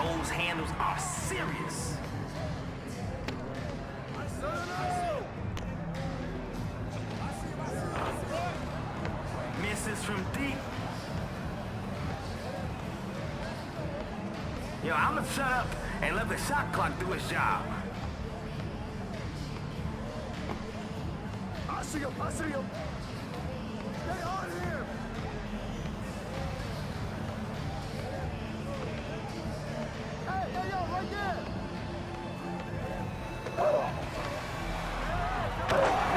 Those handles are serious. Misses from deep. Yo, I'ma shut up and let the shot clock do its job. I see him. Stay on him. Hey, yo, right there.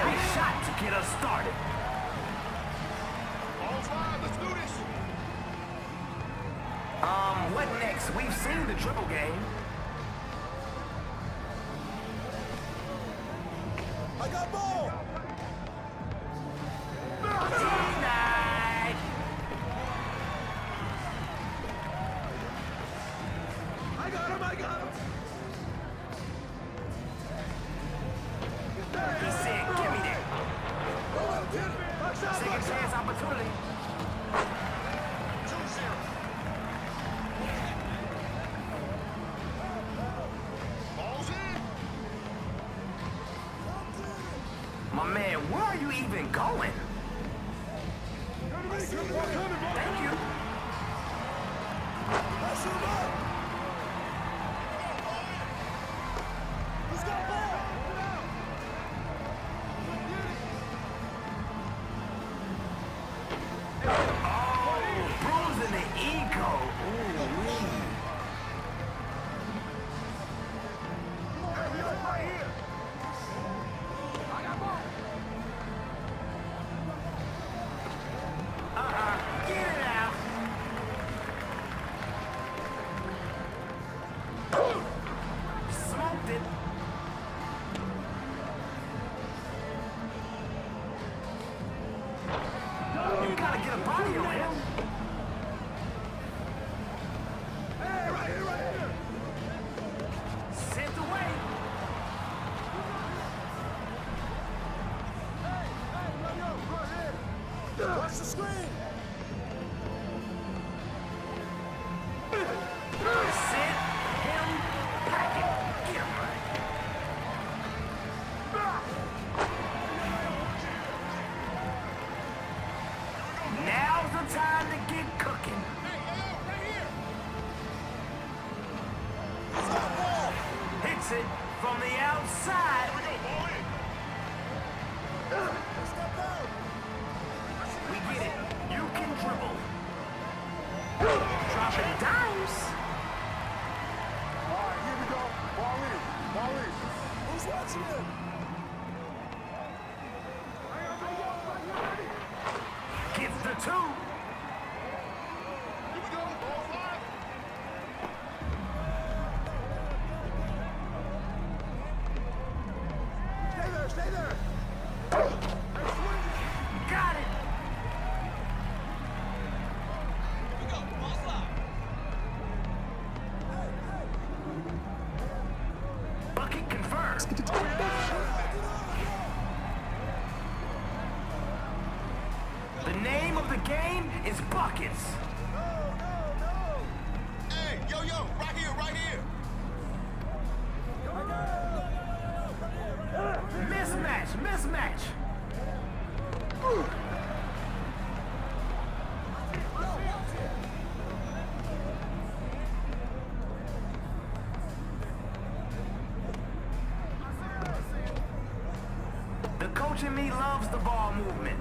Nice shot to get us started. All's right, let's do this. What next? We've seen the dribble game. I got ball. Denied. I got him. He said, give me that. Don't let him get it. Second chance opportunity. 2-0. Ball's in. My man, where are you even going? Thank you. Pass him up. Who's got ball? Oh, bruising the ego. Ooh. Hey, right here. I got ball. Get it out. Smoked it. You gotta get a body on him. Hey, right here. Sent away. Hey, yo, right here. Watch the screen. Sent him packing. Get him right. Now's the time to get cooking. Who's got ball? Hits it from the outside. Step out. We get it. You can dribble. Dropping dimes. All right, here we go. Ball in. Who's watching him? Gets the two. Here we go. Ball 5. Stay there. Got it. We go. Ball slide. Bucket confirmed. The name of the game is buckets. Hey, yo, right here. Mismatch. The coach in me loves the ball movement.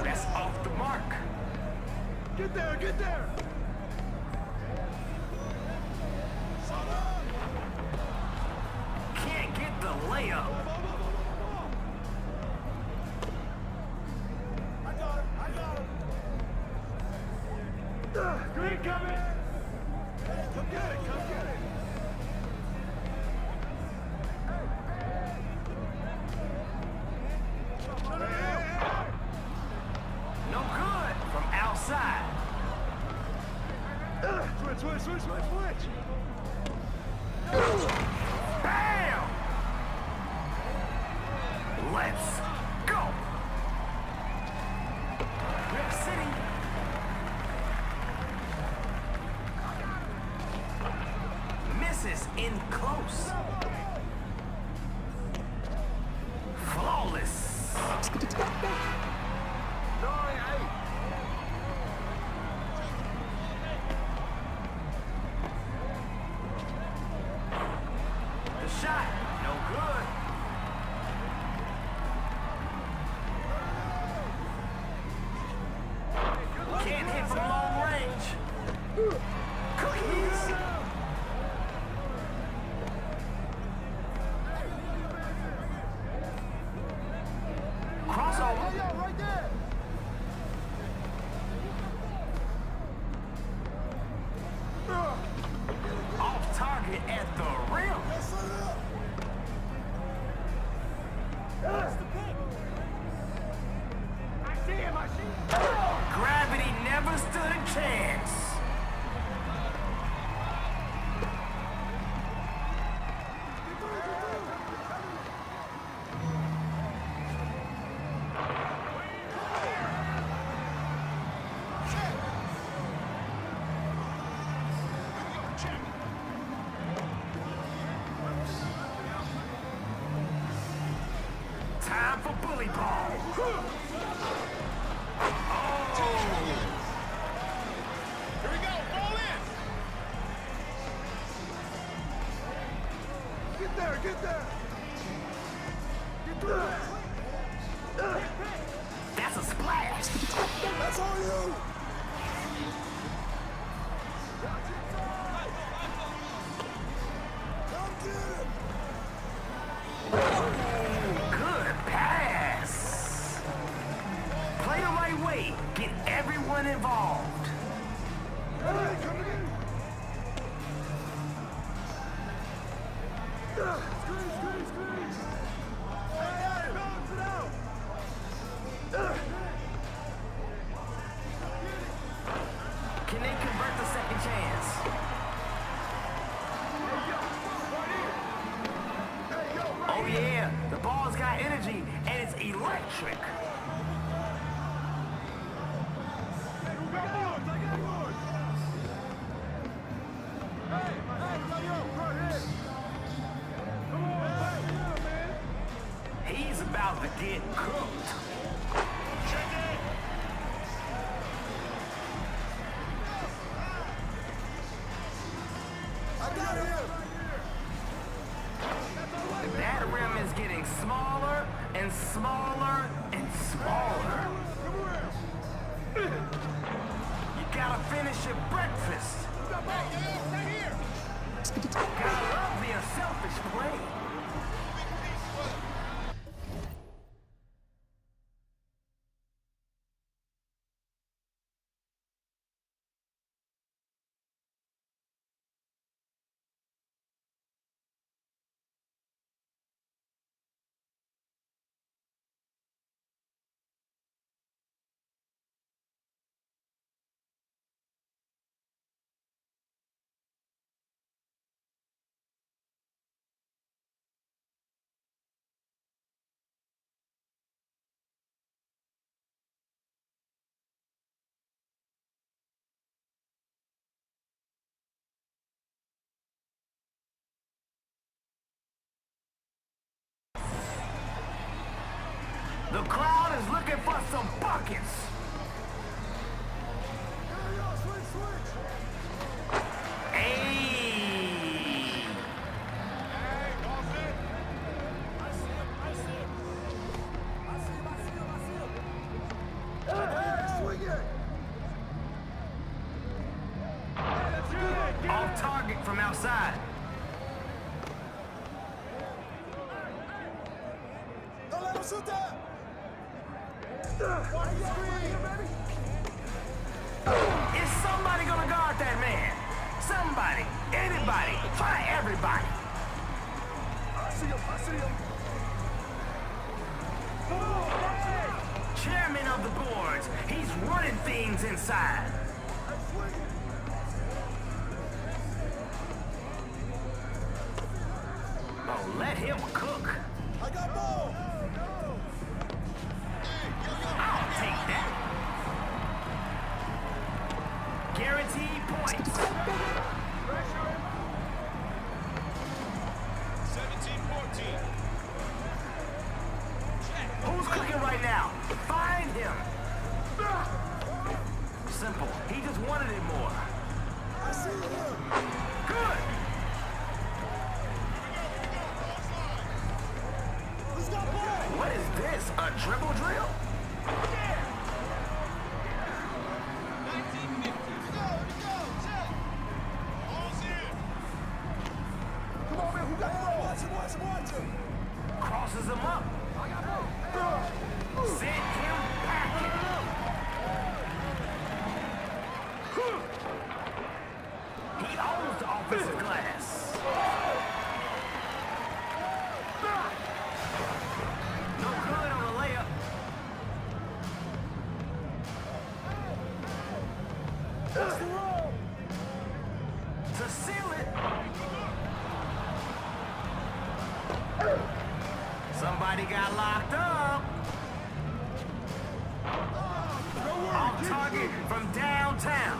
That's off the mark. Get there. Can't get the layup. I got him. Green coming. Hey, come get it. No good from outside. Switch. Bam! Let's go. Rip City. in close. Flawless. The shot, no good. Can't hit from long range. Cookies. Crossover. Right there. Off target at the rim. That's the pick. I see him. Gravity never stood a chance. Time for bully ball. Here we go. Ball in. Get there. Get there. Get through it. That's a splash. That's all you. Come get it. Good pass. Play the right way. Get everyone involved. Hey, coming in. Screen. Hey, balance it out. Can they convert the second chance? Oh yeah, the ball's got energy and it's electric. He's about to get cooked. I got him. That rim is getting smaller and smaller and smaller. You gotta finish your breakfast. Gotta love the unselfish play. The crowd is looking for some buckets. Hey! Off target from outside. Don't let him shoot that. Is somebody gonna guard that man? Somebody, anybody, try everybody. I see him. Chairman of the boards, he's running things inside. Oh, let him cook. I got ball. I'll take that. Guaranteed points. Who's cooking right now? Find him. Simple. He just wanted it more. I see him. Good. He's got ball. What is this? A dribble drill? Come on, man. Who got the ball? Watch him. Crosses him up. Send him packing. He owns the offensive glass. No good on the layup. That's the roll. To seal it. Somebody got locked up. Off target from downtown.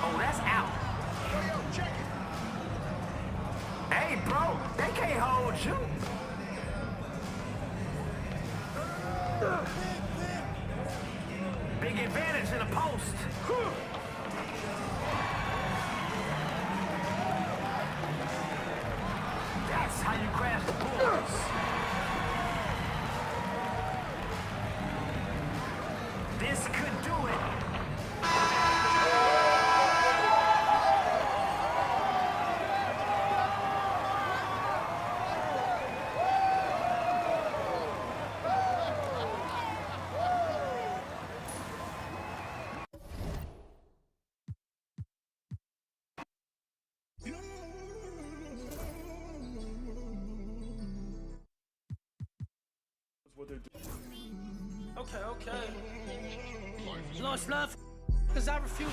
Oh, that's out. Hey, bro, they can't hold you. Big advantage in the post. That's how you crash the boards. This could do it. What they're doing. Okay. Lost love, cause I refuse.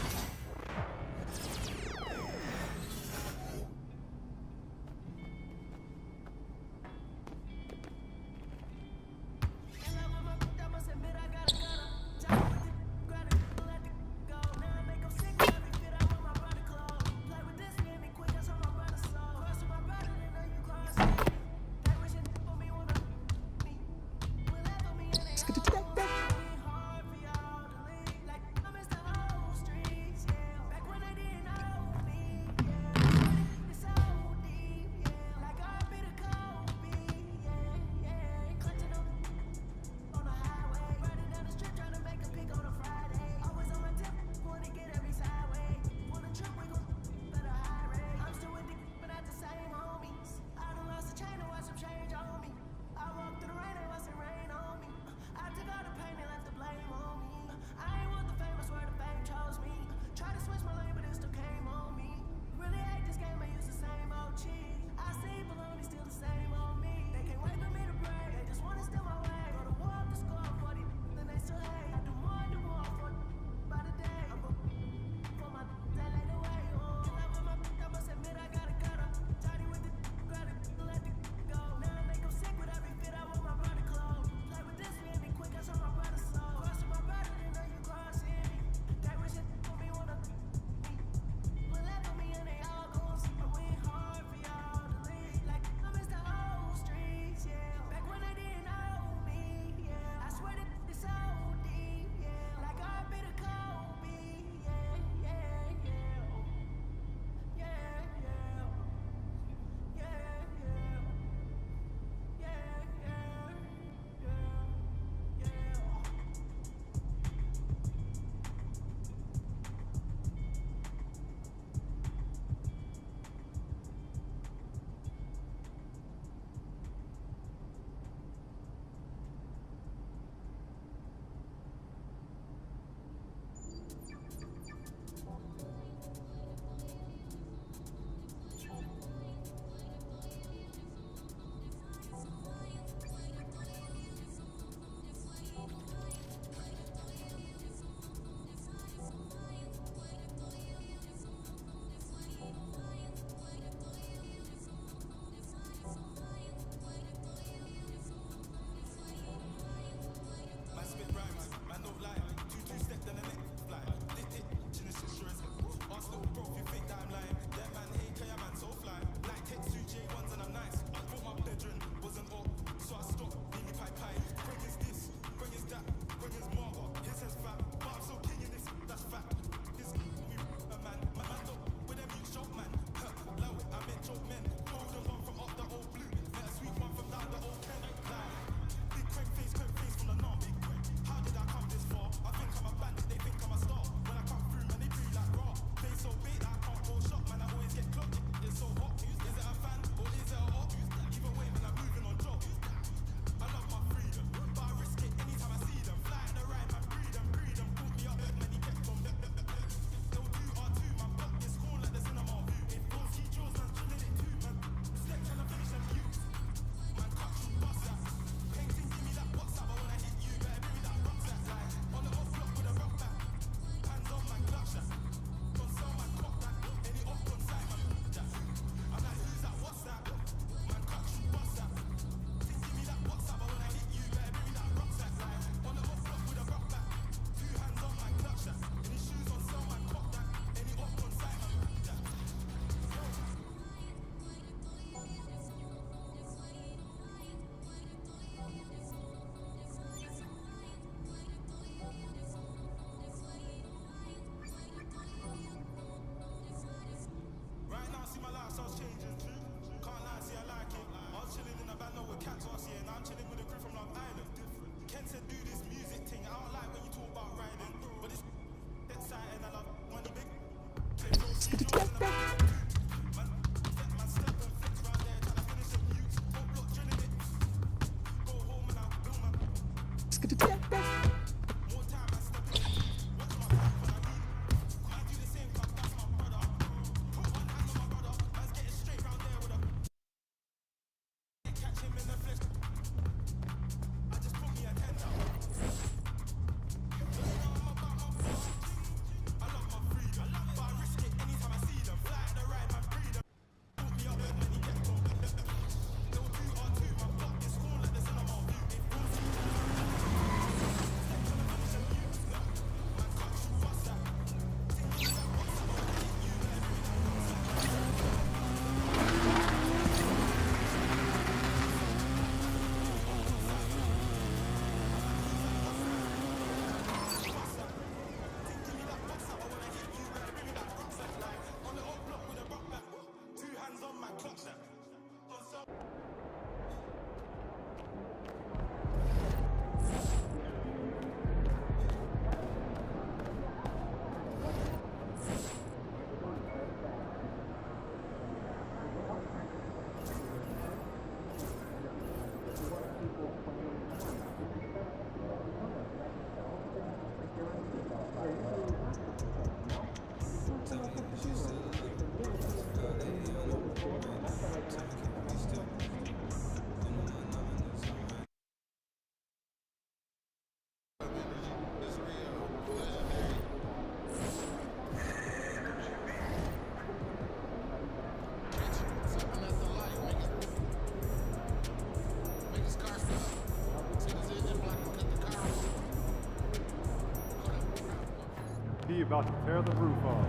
P about to tear the roof off.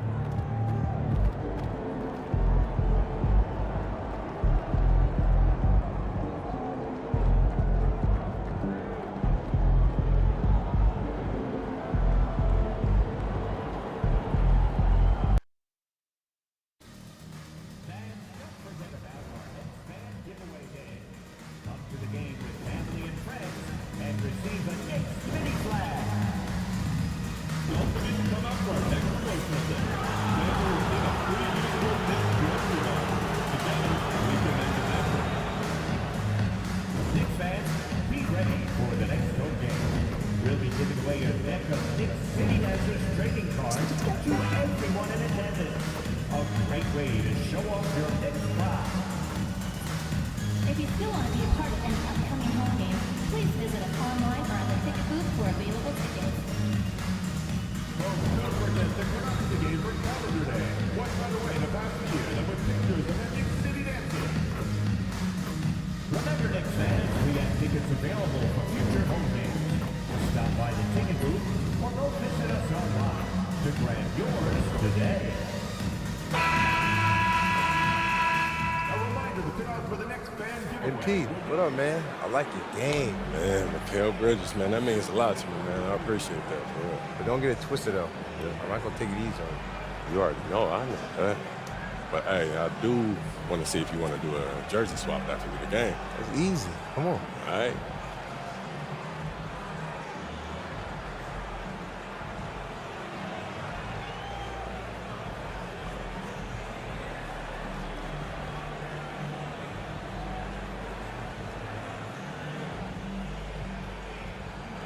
If you still want to be a part of any upcoming home games, please visit us online or at the ticket booth for available tickets. Don't forget the Canucks game for Calendar Day. What better way to pass the year than with pictures of Atlantic City dancing? Remember, Knicks fans, we have tickets available for future home games. Stop by the ticket booth or go visit us online to grab yours today. MP, what up, man? I like your game. Man, Mikal Bridges, man, that means a lot to me, man. I appreciate that, for real. But don't get it twisted, though. I'm not gonna take it easy on you. You already know, I know that. But, hey, I do want to see if you want to do a jersey swap after the game. It's easy. Come on. All right?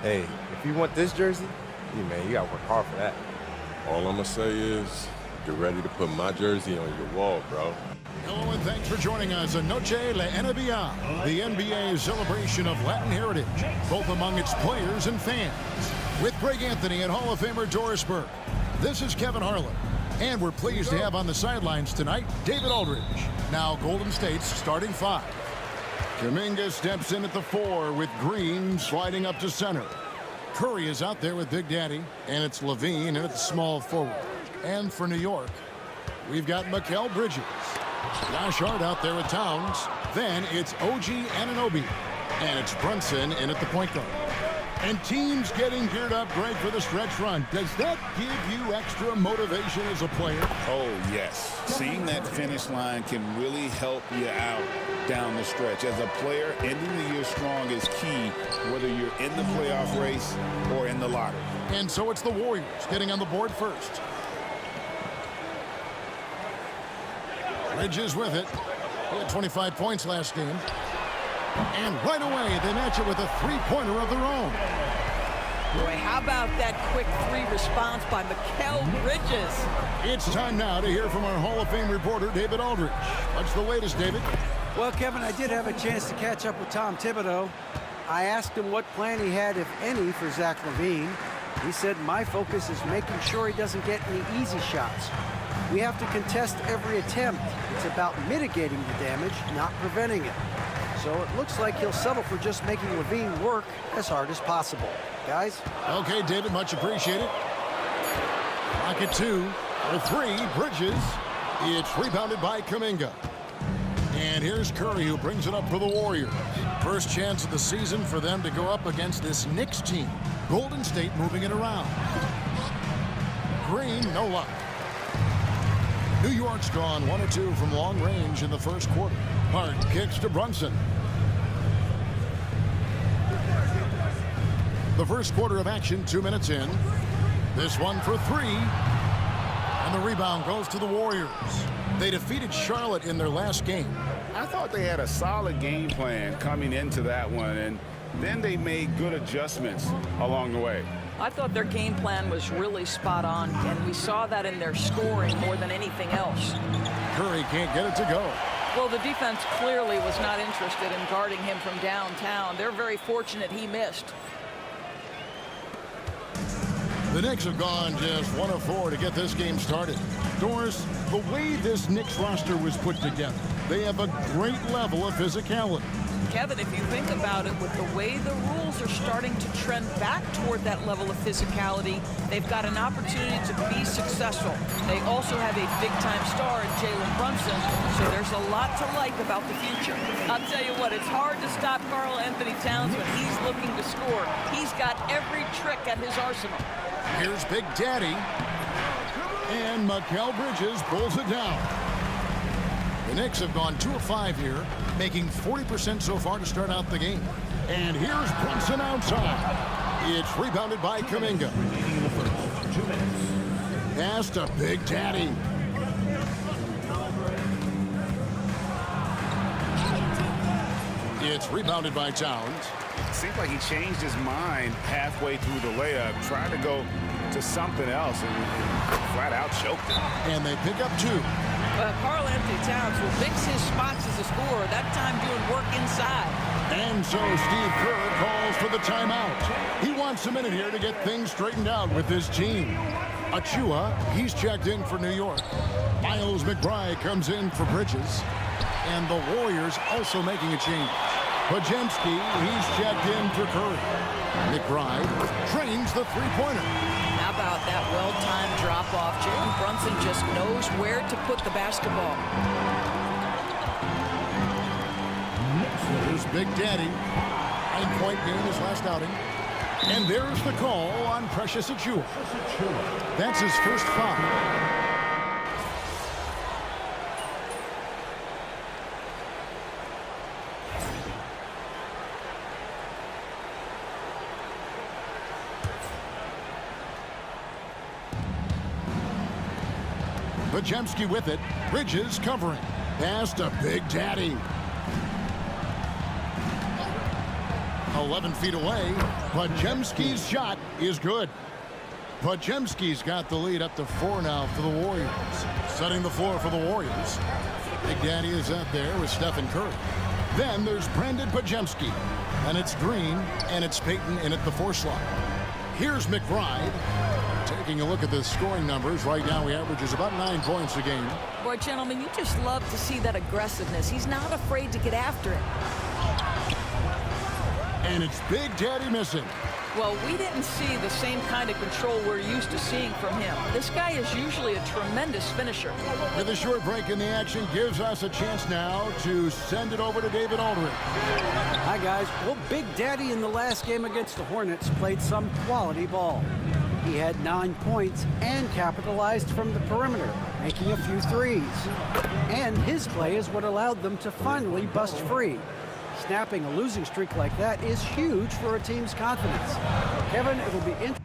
Hey, if you want this jersey, man, you gotta work hard for that. All I'm going to say is get ready to put my jersey on your wall, bro. Hello and thanks for joining us on Noche La NBA, the NBA's celebration of Latin heritage, both among its players and fans. With Greg Anthony and Hall of Famer Doris Burke, this is Kevin Harlan. And we're pleased to have on the sidelines tonight, David Aldridge. Now Golden State's starting five. Kuminga steps in at the 4 with Green sliding up to center. Curry is out there with Big Daddy, and it's Levine in at the small forward. And for New York, we've got Mikal Bridges. Josh Hart out there with Towns. Then it's OG Anunoby. And it's Brunson in at the point guard. And teams getting geared up, Greg, for the stretch run. Does that give you extra motivation as a player? Oh, yes. Seeing that finish line can really help you out down the stretch. As a player, ending the year strong is key, whether you're in the playoff race or in the lottery. And so it's the Warriors getting on the board first. Bridges with it. He had 25 points last game. And right away, they match it with a three-pointer of their own. Boy, how about that quick three response by Mikal Bridges? It's time now to hear from our Hall of Fame reporter, David Aldridge. What's the latest, David? Well, Kevin, I did have a chance to catch up with Tom Thibodeau. I asked him what plan he had, if any, for Zach LaVine. He said, my focus is making sure he doesn't get any easy shots. We have to contest every attempt. It's about mitigating the damage, not preventing it. So it looks like he'll settle for just making LaVine work as hard as possible. Guys? Okay, David, much appreciated. Rocket 2 for 3, Bridges. It's rebounded by Kuminga. And here's Curry, who brings it up for the Warriors. First chance of the season for them to go up against this Knicks team. Golden State moving it around. Green, no luck. New York's gone 1 of 2 from long range in the first quarter. Hart kicks to Brunson. The first quarter of action, 2 minutes in. This one for 3. And the rebound goes to the Warriors. They defeated Charlotte in their last game. I thought they had a solid game plan coming into that one, and then they made good adjustments along the way. I thought their game plan was really spot on, and we saw that in their scoring more than anything else. Curry can't get it to go. Well, the defense clearly was not interested in guarding him from downtown. They're very fortunate he missed. The Knicks have gone just 1 of 4 to get this game started. Doris, the way this Knicks roster was put together, they have a great level of physicality. Kevin, if you think about it, with the way the rules are starting to trend back toward that level of physicality, they've got an opportunity to be successful. They also have a big-time star in Jalen Brunson, so there's a lot to like about the future. I'll tell you what, it's hard to stop Karl Anthony Towns when he's looking to score. He's got every trick at his arsenal. Here's Big Daddy. And Mikal Bridges pulls it down. The Knicks have gone 2 of 5 here, making 40% so far to start out the game. And here's Brunson outside. It's rebounded by Kuminga. Pass to Big Daddy. It's rebounded by Towns. Seems like he changed his mind halfway through the layup, tried to go to something else, and flat out choked it. And they pick up 2. Well, Karl Anthony Towns will mix his spots as a scorer, that time doing work inside. And so Steve Kerr calls for the timeout. He wants a minute here to get things straightened out with his team. Achua, he's checked in for New York. Miles McBride comes in for Bridges. And the Warriors also making a change. Podziemski, he's checked in for Curry. McBride trains the three-pointer. How about that well-timed drop-off? Jalen Brunson just knows where to put the basketball. Here's Big Daddy. 9-point game his last outing. And there's the call on Precious Achua. That's his first foul. Podziemski with it. Bridges covering. Pass to Big Daddy. 11 feet away. Podziemski's shot is good. Podziemski's got the lead up to 4 now for the Warriors. Setting the floor for the Warriors. Big Daddy is out there with Stephen Curry. Then there's Brandon Podziemski. And it's Green, and it's Payton in at the 4 slot. Here's McBride. Taking a look at the scoring numbers, right now he averages about 9 points a game. Boy, gentlemen, you just love to see that aggressiveness. He's not afraid to get after it. And it's Big Daddy missing. Well, we didn't see the same kind of control we're used to seeing from him. This guy is usually a tremendous finisher. With a short break in the action, gives us a chance now to send it over to David Aldridge. Hi, guys. Well, Big Daddy in the last game against the Hornets played some quality ball. He had 9 points and capitalized from the perimeter, making a few threes. And his play is what allowed them to finally bust free. Snapping a losing streak like that is huge for a team's confidence. Kevin, it'll be interesting.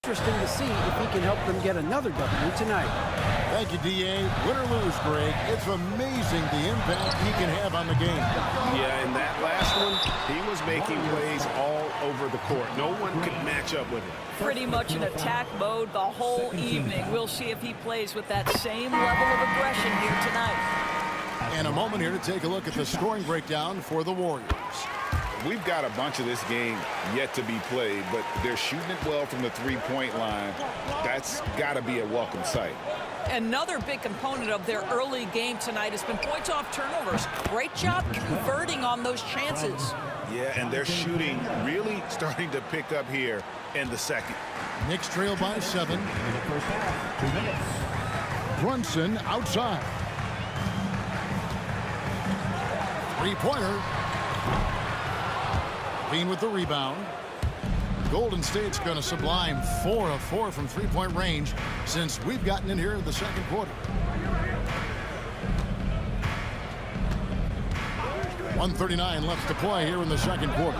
Interesting to see if he can help them get another W tonight. Thank you, D.A. Win or lose, Greg, it's amazing the impact he can have on the game. Yeah, in that last one, he was making plays all over the court. No one could match up with him. Pretty much in attack mode the whole evening. We'll see if he plays with that same level of aggression here tonight. And a moment here to take a look at the scoring breakdown for the Warriors. We've got a bunch of this game yet to be played, but they're shooting it well from the three-point line. That's got to be a welcome sight. Another big component of their early game tonight has been points off turnovers. Great job converting on those chances. Yeah, and their shooting really starting to pick up here in the second. Knicks trail by 7. Brunson outside. Three-pointer. Bean with the rebound. Golden State's going to sublime 4 of 4 from three-point range since we've gotten in here in the second quarter. 1:39 left to play here in the second quarter.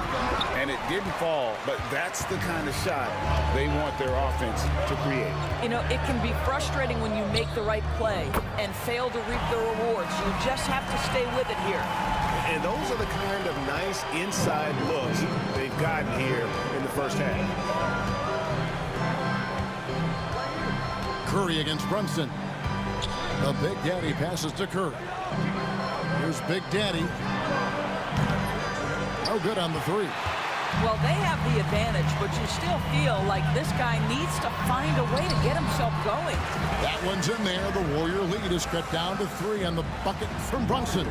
And it didn't fall, but that's the kind of shot they want their offense to create. You know, it can be frustrating when you make the right play and fail to reap the rewards. You just have to stay with it here. And those are the kind of nice inside looks they've gotten here in the first half. Curry against Brunson. The Big Daddy passes to Curry. Here's Big Daddy. No good on the three. Well, they have the advantage, but you still feel like this guy needs to find a way to get himself going. That one's in there. The Warrior lead is cut down to 3 on the bucket from Brunson.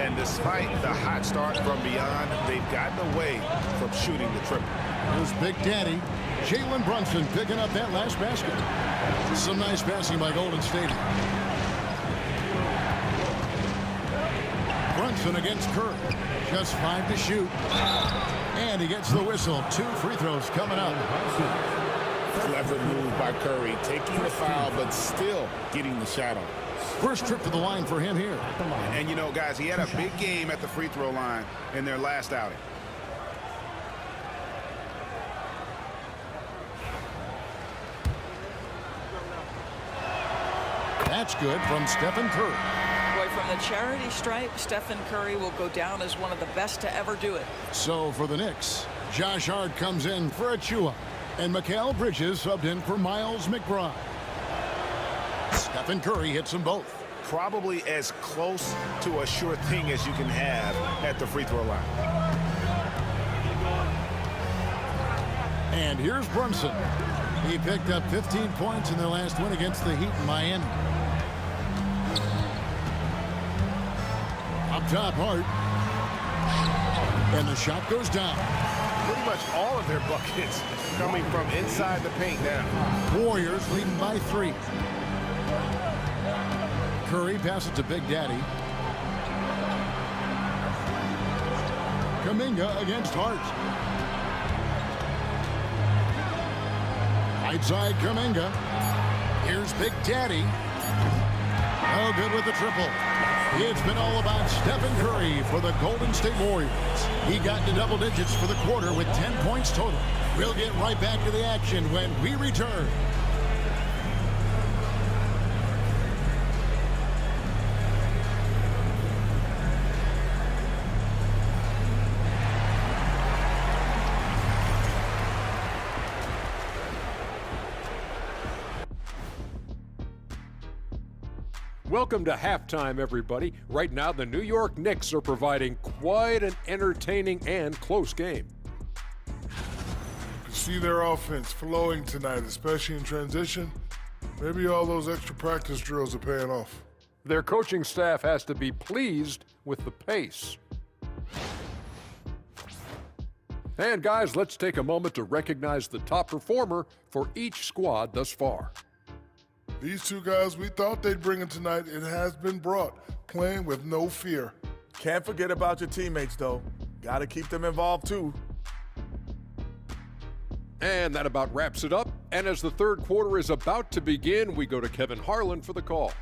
And despite the hot start from beyond, they've gotten away from shooting the triple. Here's Big Daddy. Jalen Brunson picking up that last basket. Some nice passing by Golden State. Brunson against Curry. Just 5 to shoot. And he gets the whistle. 2 free throws coming up. Clever move by Curry, taking the foul, but still getting the shot on. First trip to the line for him here. And you know, guys, he had a big game at the free throw line in their last outing. That's good from Stephen Curry. Boy, from the charity stripe, Stephen Curry will go down as one of the best to ever do it. So for the Knicks, Josh Hart comes in for Achua, and Mikal Bridges subbed in for Miles McBride. Stephen Curry hits them both. Probably as close to a sure thing as you can have at the free throw line. And here's Brunson. He picked up 15 points in their last win against the Heat in Miami. Up top, Hart. And the shot goes down. Pretty much all of their buckets coming from inside the paint now. Warriors leading by 3. Curry passes to Big Daddy. Kuminga against Hart. Right side, Kuminga. Here's Big Daddy. No good with the triple. It's been all about Stephen Curry for the Golden State Warriors. He got to double digits for the quarter with 10 points total. We'll get right back to the action when we return. Welcome to halftime, everybody. Right now, the New York Knicks are providing quite an entertaining and close game. You can see their offense flowing tonight, especially in transition. Maybe all those extra practice drills are paying off. Their coaching staff has to be pleased with the pace. And guys, let's take a moment to recognize the top performer for each squad thus far. These two guys we thought they'd bring in tonight, it has been brought, playing with no fear. Can't forget about your teammates, though. Got to keep them involved, too. And that about wraps it up. And as the third quarter is about to begin, we go to Kevin Harlan for the call.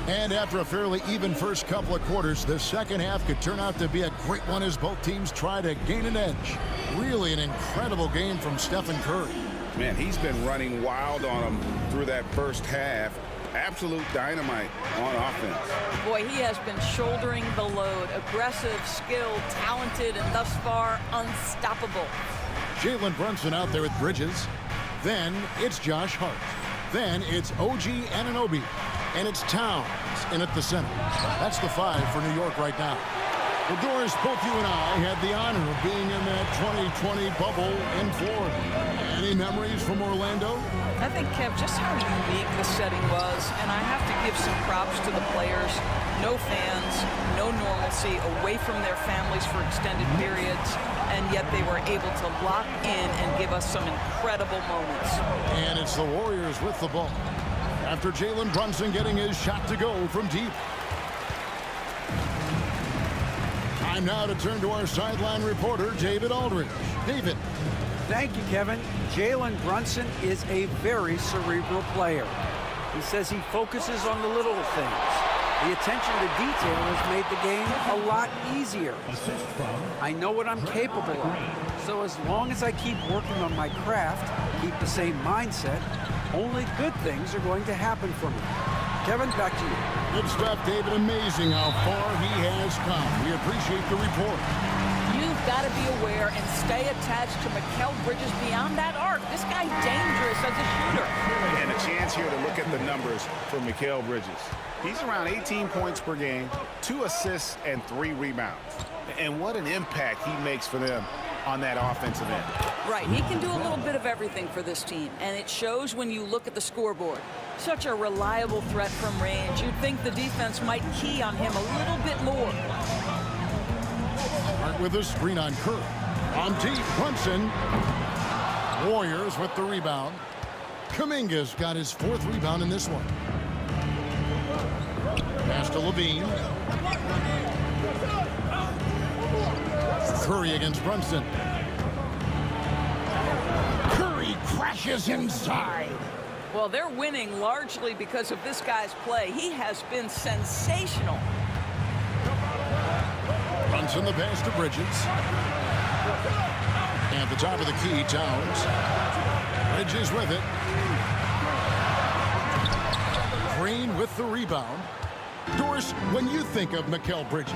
And after a fairly even first couple of quarters, the second half could turn out to be a great one as both teams try to gain an edge. Really an incredible game from Stephen Curry. Man, he's been running wild on them through that first half. Absolute dynamite on offense. Boy, he has been shouldering the load. Aggressive, skilled, talented, and thus far unstoppable. Jalen Brunson out there with Bridges. Then it's Josh Hart. Then it's OG Anunoby. And it's Towns in at the center. That's the 5 for New York right now. Well, Doris, both you and I had the honor of being in that 2020 bubble in Florida. Any memories from Orlando? I think, Kev, just how unique the setting was, and I have to give some props to the players. No fans, no normalcy, away from their families for extended periods, and yet they were able to lock in and give us some incredible moments. And it's the Warriors with the ball. After Jalen Brunson getting his shot to go from deep. Time now to turn to our sideline reporter, David Aldridge. David. Thank you, Kevin. Jalen Brunson is a very cerebral player. He says he focuses on the little things. The attention to detail has made the game a lot easier. I know what I'm capable of, so as long as I keep working on my craft, keep the same mindset, only good things are going to happen for me. Kevin, back to you. Good stuff, David. Amazing how far he has come. We appreciate the report. You've got to be aware and stay attached to Mikal Bridges beyond that arc. This guy's dangerous as a shooter. And a chance here to look at the numbers for Mikal Bridges. He's around 18 points per game, 2 assists, and 3 rebounds. And what an impact he makes for them on that offensive end. Right, he can do a little bit of everything for this team, and it shows when you look at the scoreboard. Such a reliable threat from range. You'd think the defense might key on him a little bit more. Hart with a screen on Kerr. On deep, Brunson. Warriors with the rebound. Kuminga's got his 4th rebound in this one. Pass to Levine. Curry against Brunson. Curry crashes inside. Well, they're winning largely because of this guy's play. He has been sensational. Brunson the pass to Bridges. And at the top of the key, Towns. Bridges with it. Green with the rebound. Doris, when you think of Mikal Bridges,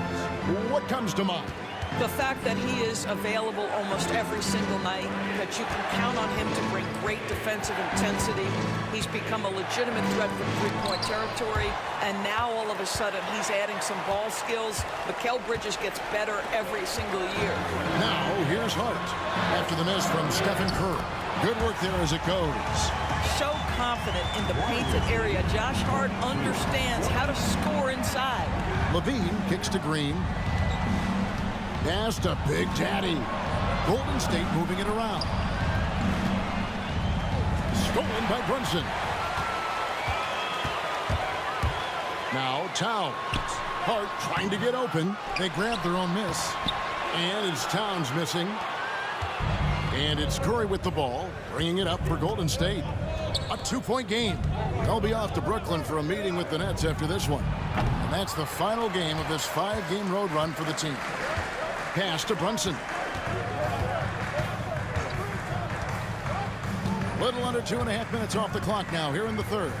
what comes to mind? The fact that he is available almost every single night, that you can count on him to bring great defensive intensity. He's become a legitimate threat from three-point territory, and now all of a sudden he's adding some ball skills. Mikal Bridges gets better every single year. Now here's Hart after the miss from Stephen Kerr. Good work there as it goes. So confident in the painted area. Josh Hart understands how to score inside. Levine kicks to Green. Pass to Big Daddy. Golden State moving it around. Stolen by Brunson. Now Towns. Hart trying to get open. They grab their own miss. And it's Towns missing. And it's Curry with the ball, bringing it up for Golden State. A 2-point game. They'll be off to Brooklyn for a meeting with the Nets after this one. And that's the final game of this 5-game road run for the team. Pass to Brunson. Little under 2.5 minutes off the clock now here in the third.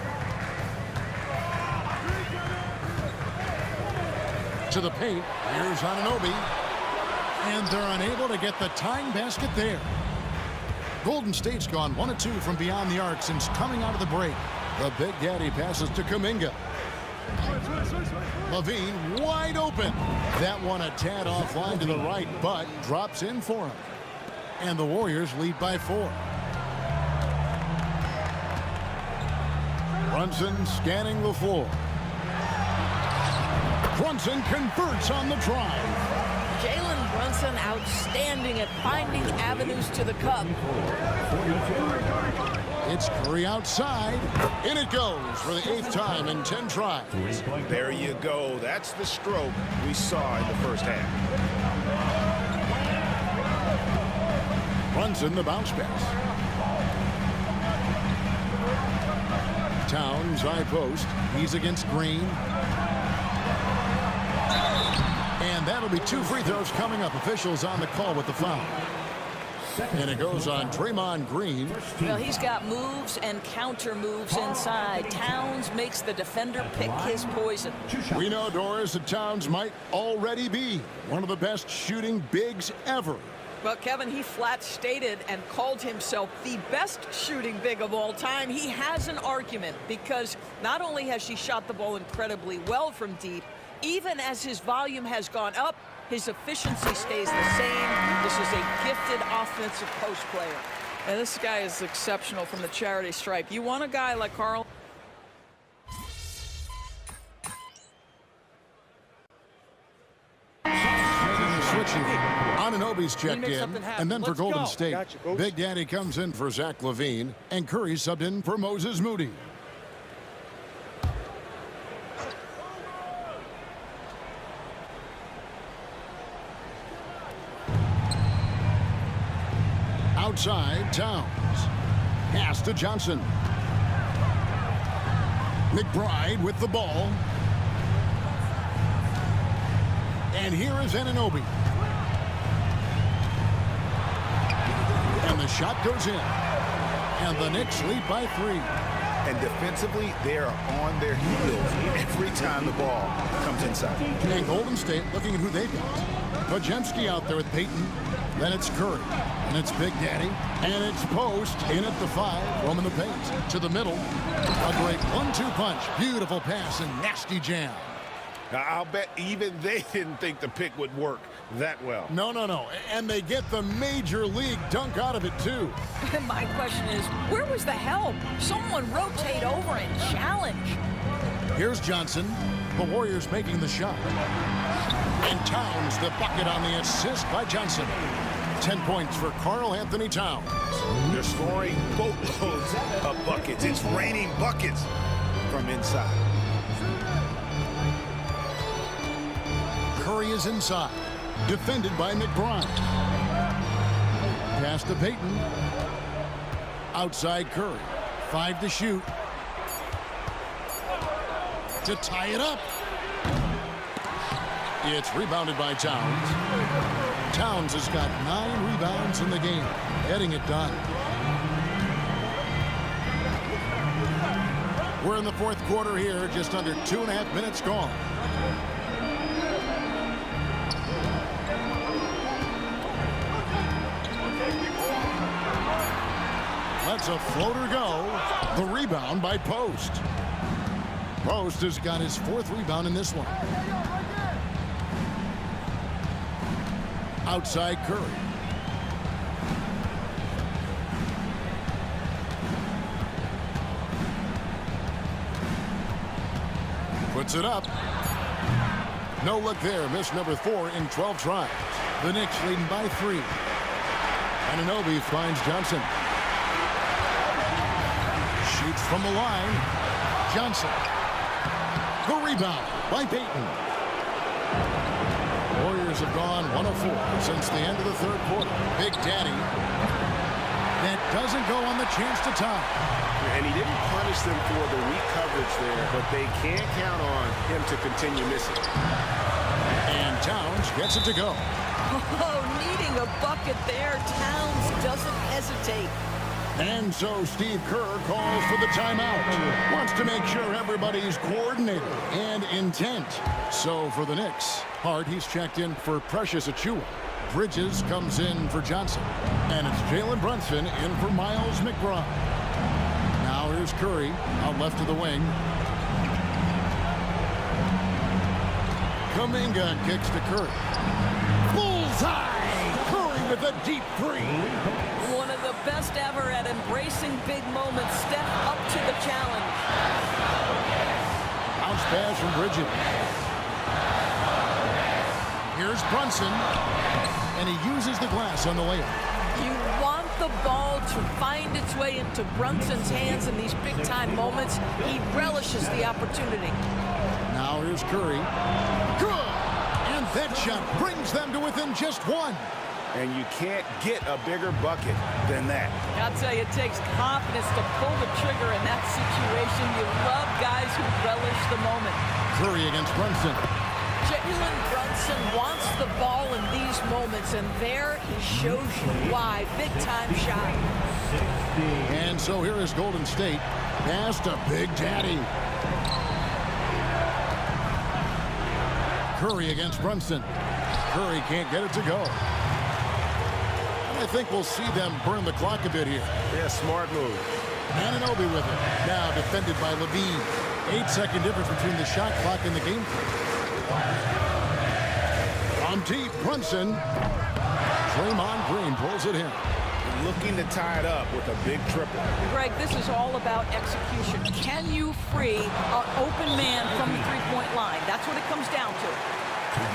To the paint. Here's Anunoby. And they're unable to get the tying basket there. Golden State's gone 1 of 2 from beyond the arc since coming out of the break. The Big Daddy passes to Kuminga. Levine wide open. That one a tad offline to the right, but drops in for him. And the Warriors lead by 4. Brunson scanning the floor. Brunson converts on the drive. Jalen Brunson outstanding at finding avenues to the cup. It's Curry outside. In it goes for the 8th time in 10 tries. There you go. That's the stroke we saw in the first half. Brunson the bounce pass. Towns high post. He's against Green. And that'll be 2 free throws coming up. Officials on the call with the foul. And it goes on Draymond Green. Well, he's got moves and counter moves inside. Towns makes the defender pick his poison. We know, Doris, that Towns might already be one of the best shooting bigs ever. Well, Kevin, he flat stated and called himself the best shooting big of all time. He has an argument because not only has he shot the ball incredibly well from deep, even as his volume has gone up, his efficiency stays the same. This is a gifted offensive post player. And this guy is exceptional from the charity stripe. You want a guy like Carl? Switching. Anunoby's checked in. And then for Golden State, Big Daddy comes in for Zach LaVine. And Curry subbed in for Moses Moody. Outside, Towns. Pass to Johnson. McBride with the ball. And here is Anunoby. And the shot goes in. And the Knicks lead by 3. And defensively, they are on their heels every time the ball comes inside. And Golden State looking at who they've got. Podziemski out there with Payton. Then it's Curry. And it's Big Daddy. And it's Post in at the 5. Roaming the paint. To the middle. A great 1-2 punch. Beautiful pass and nasty jam. Now, I'll bet even they didn't think the pick would work that well. No. And they get the major league dunk out of it, too. My question is, where was the help? Someone rotate over and challenge. Here's Johnson. The Warriors making the shot. And Towns the bucket on the assist by Johnson. 10 points for Karl Anthony Towns. They're scoring boatloads of buckets. It's raining buckets from inside. Curry is inside. Defended by McBride. Pass to Payton. Outside Curry. 5 to shoot. To tie it up. It's rebounded by Towns. Towns has got 9 rebounds in the game. Getting it done. We're in the fourth quarter here. Just under 2.5 minutes gone. Lets a floater go. The rebound by Post. Post has got his 4th rebound in this one. Outside Curry. Puts it up. No look there. Miss number 4 in 12 tries. The Knicks leading by 3. Anunoby finds Johnson. Shoots from the line. Johnson. The rebound by Payton. Warriors have gone 1 of 4 since the end of the third quarter. Big Daddy. That doesn't go on the chance to tie. And he didn't punish them for the weak coverage there, but they can't count on him to continue missing. And Towns gets it to go. Oh, needing a bucket there. Towns doesn't hesitate. And so Steve Kerr calls for the timeout. Wants to make sure everybody's coordinated and intent. So for the Knicks, Hart, he's checked in for Precious Achiuwa. Bridges comes in for Johnson. And it's Jalen Brunson in for Miles McBride. Now here's Curry out left of the wing. Kuminga kicks to Curry. Bullseye! Curry with a deep 3. One of the best ever at embracing big moments. Step up to the challenge. Bounce pass from Bridges. Here's Brunson. And he uses the glass on the layup. You want the ball to find its way into Brunson's hands in these big-time moments. He relishes the opportunity. Now here's Curry. Good! And that shot brings them to within just 1. And you can't get a bigger bucket than that. I'll tell you, it takes confidence to pull the trigger in that situation. You love guys who relish the moment. Curry against Brunson. Jalen Brunson wants the ball in these moments, and there he shows you why. Big-time shot. And so here is Golden State. Pass to Big Daddy. Curry against Brunson. Curry can't get it to go. I think we'll see them burn the clock a bit here. Yeah, smart move. Anunoby with it. Now defended by Levine. 8-second difference between the shot clock and the game clock. On deep, Brunson. Draymond Green pulls it in. Looking to tie it up with a big triple. Greg, this is all about execution. Can you free an open man from the three-point line? That's what it comes down to.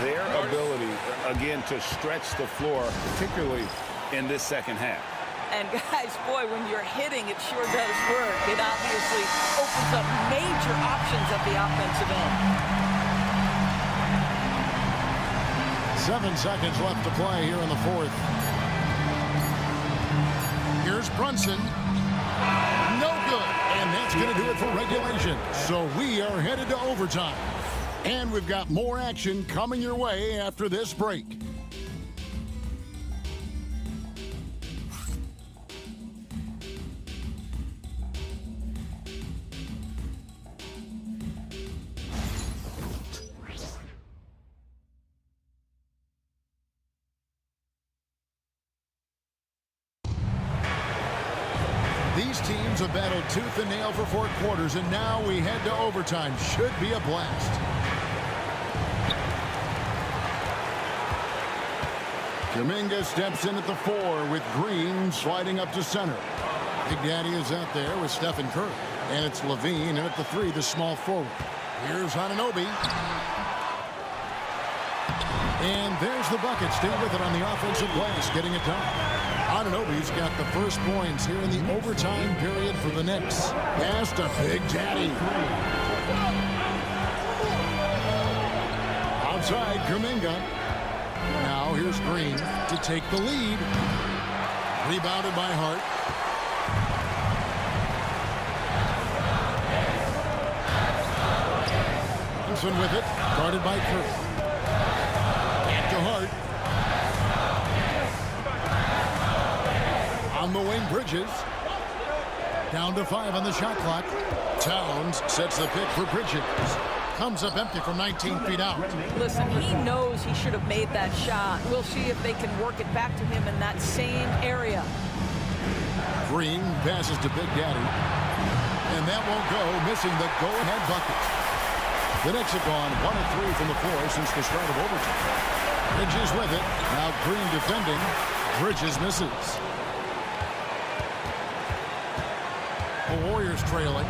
Their ability, again, to stretch the floor, particularly in this second half. And guys, boy, when you're hitting, it sure does work. It obviously opens up major options at the offensive end. 7 seconds left to play here in the fourth. Brunson. No good. And that's going to do it for regulation. So we are headed to overtime. And we've got more action coming your way after this break. These teams have battled tooth and nail for 4 quarters, and now we head to overtime. Should be a blast. Kuminga steps in at the 4 with Green sliding up to center. Big Daddy is out there with Stephen Curry. And it's Levine, and at the 3, the small forward. Here's Anunoby. And there's the bucket. Stay with it on the offensive glass, getting it done. Anunoby's got the first points here in the overtime period for the Knicks. Pass to Big Daddy. Outside, Kuminga. Now here's Green to take the lead. Rebounded by Hart. Thompson with it. Guarded by Curry. Back to Hart. On the wing, Bridges. Down to 5 on the shot clock. Towns sets the pick for Bridges. Comes up empty from 19 feet out. Listen, he knows he should have made that shot. We'll see if they can work it back to him in that same area. Green passes to Big Daddy. And that won't go, missing the go-ahead bucket. The Knicks have gone 1 of 3 from the floor since the start of overtime. Bridges with it. Now Green defending. Bridges misses. The Warriors trailing.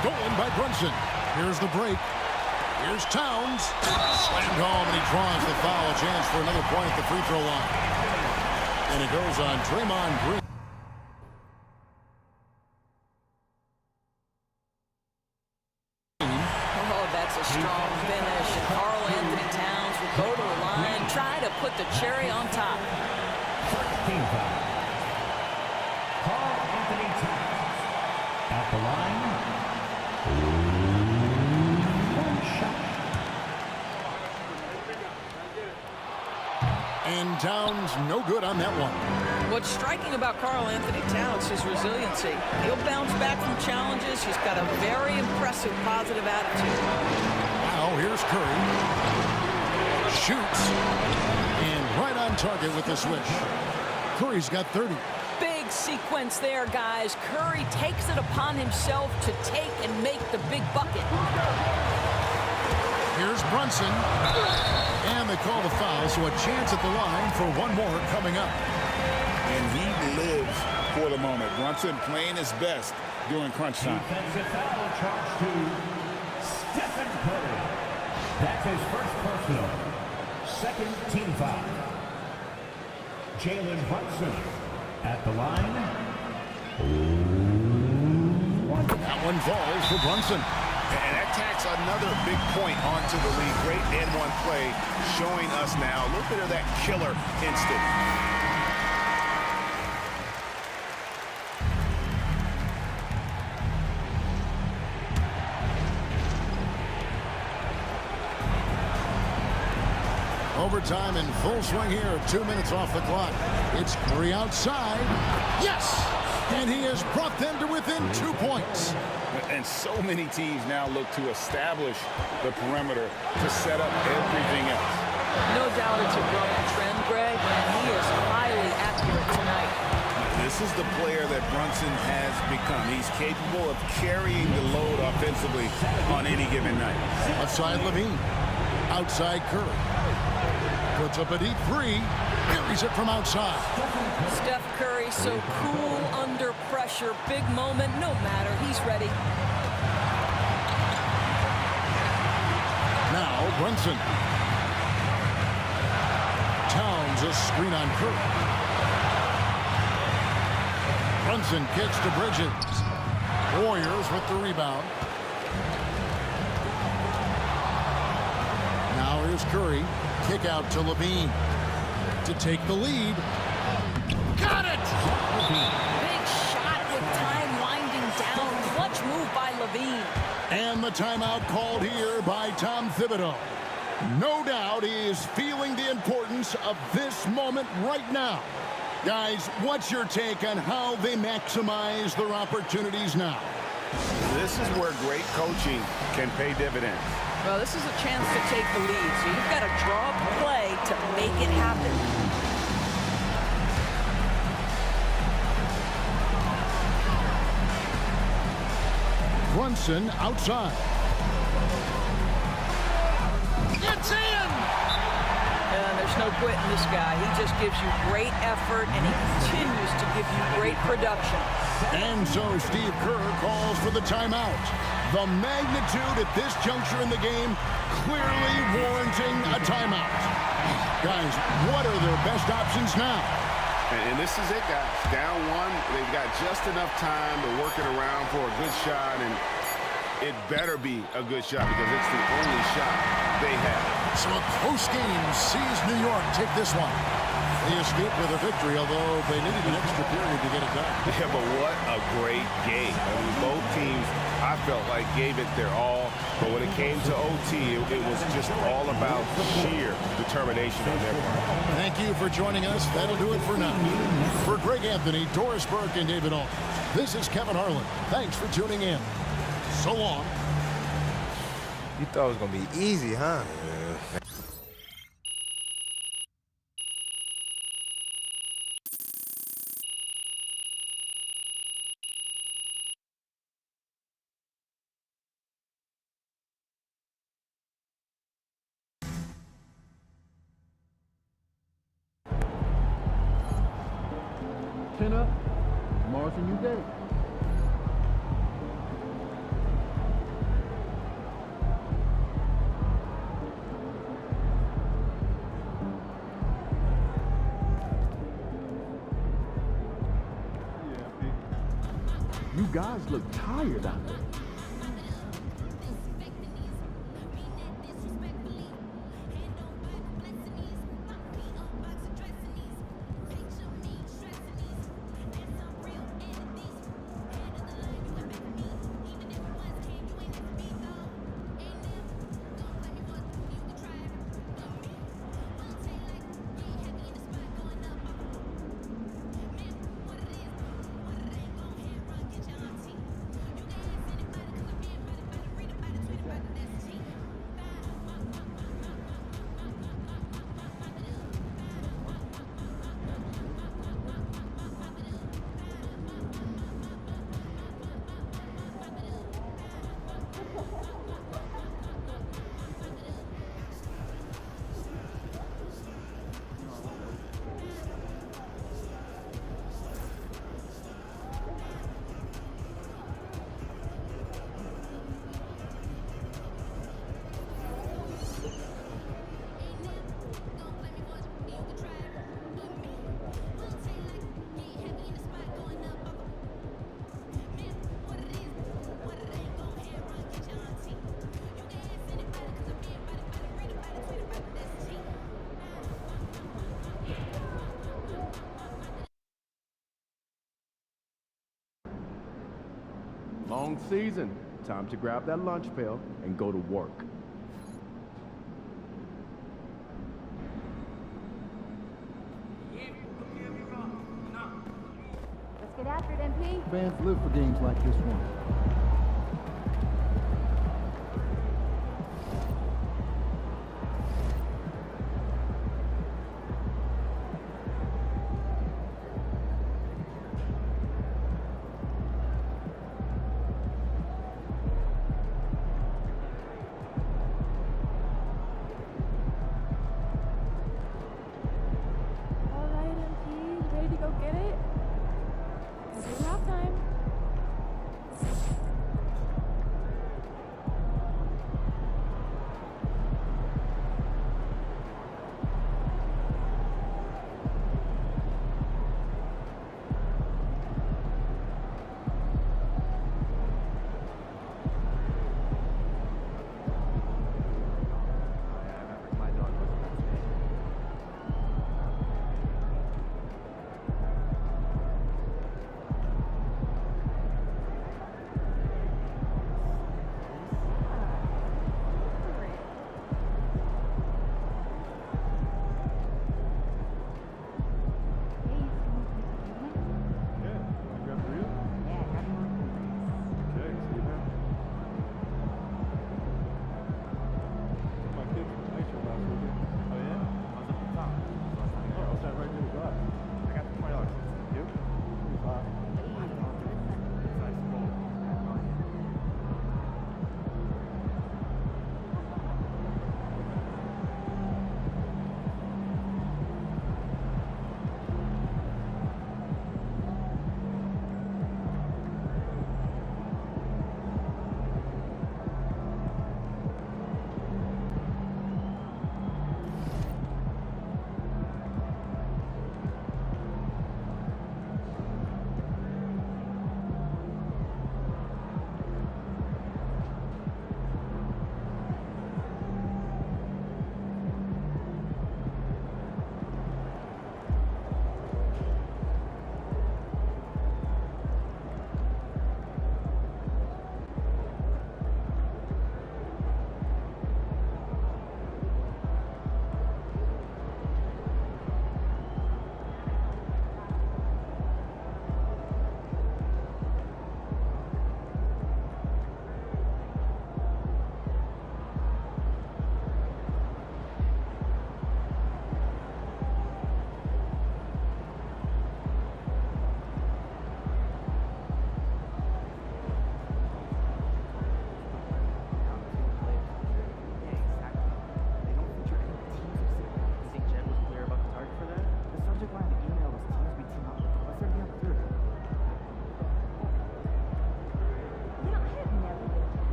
Stolen by Brunson. Here's the break. Here's Towns. Slammed home, and he draws the foul. A chance for another point at the free throw line. And it goes on Draymond Green. Oh, that's a strong finish. Karl Anthony Towns will go to the line, try to put the cherry on top. Karl Anthony Towns at the line. And Towns no good on that one. What's striking about Karl Anthony Towns is resiliency. He'll bounce back from challenges. He's got a very impressive positive attitude. Now here's Curry. Shoots. And right on target with the switch. Curry's got 30. Big sequence there, guys. Curry takes it upon himself to take and make the big bucket. Here's Brunson. And they call the foul, so a chance at the line for one more coming up. And he lives for the moment. Brunson playing his best during crunch time. Defensive foul charged to Stephen Curry. That's his first personal. Second team foul. Jalen Brunson at the line. That one falls for Brunson. And that tacks another big point onto the lead. Great N1 play showing us now a little bit of that killer instinct. Overtime in full swing here. 2 minutes off the clock. It's Curry outside. Yes! And he has brought them to within 2 points. And so many teams now look to establish the perimeter to set up everything else. No doubt it's a growing trend, Greg, and he is highly accurate tonight. This is the player that Brunson has become. He's capable of carrying the load offensively on any given night. Left side, Levine. Outside, Curry. Puts up a deep 3. Carries it from outside. Steph Curry so cool under pressure. Big moment, no matter. He's ready. Now Brunson. Towns a screen on Curry. Brunson kicks to Bridges. Warriors with the rebound. Now here's Curry. Kick out to Levine to take the lead. Got it! Big Levine. And the timeout called here by Tom Thibodeau. No doubt he is feeling the importance of this moment right now. Guys, what's your take on how they maximize their opportunities now? This is where great coaching can pay dividends. Well, this is a chance to take the lead, so you've got to draw up a play to make it happen. Brunson outside. It's in! And there's no quitting this guy. He just gives you great effort, and he continues to give you great production. And so Steve Kerr calls for the timeout. The magnitude at this juncture in the game clearly warranting a timeout. Guys, what are their best options now? And this is it, guys. Down one, they've got just enough time to work it around for a good shot, and it better be a good shot because it's the only shot they have. So a close game sees New York take this one. They escaped with a victory, although they needed an extra period to get it done. Yeah, but what a great game. I mean, both teams, I felt like, gave it their all. But when it came to OT, it was just all about sheer determination on their part. Thank you for joining us. That'll do it for now. For Greg Anthony, Doris Burke, and David Ault, this is Kevin Harlan. Thanks for tuning in. So long. You thought it was going to be easy, huh? Chin up. Tomorrow's a new day. You guys look tired out there. Long season. Time to grab that lunch pail and go to work. Let's get after it, MP. Fans live for games like this one.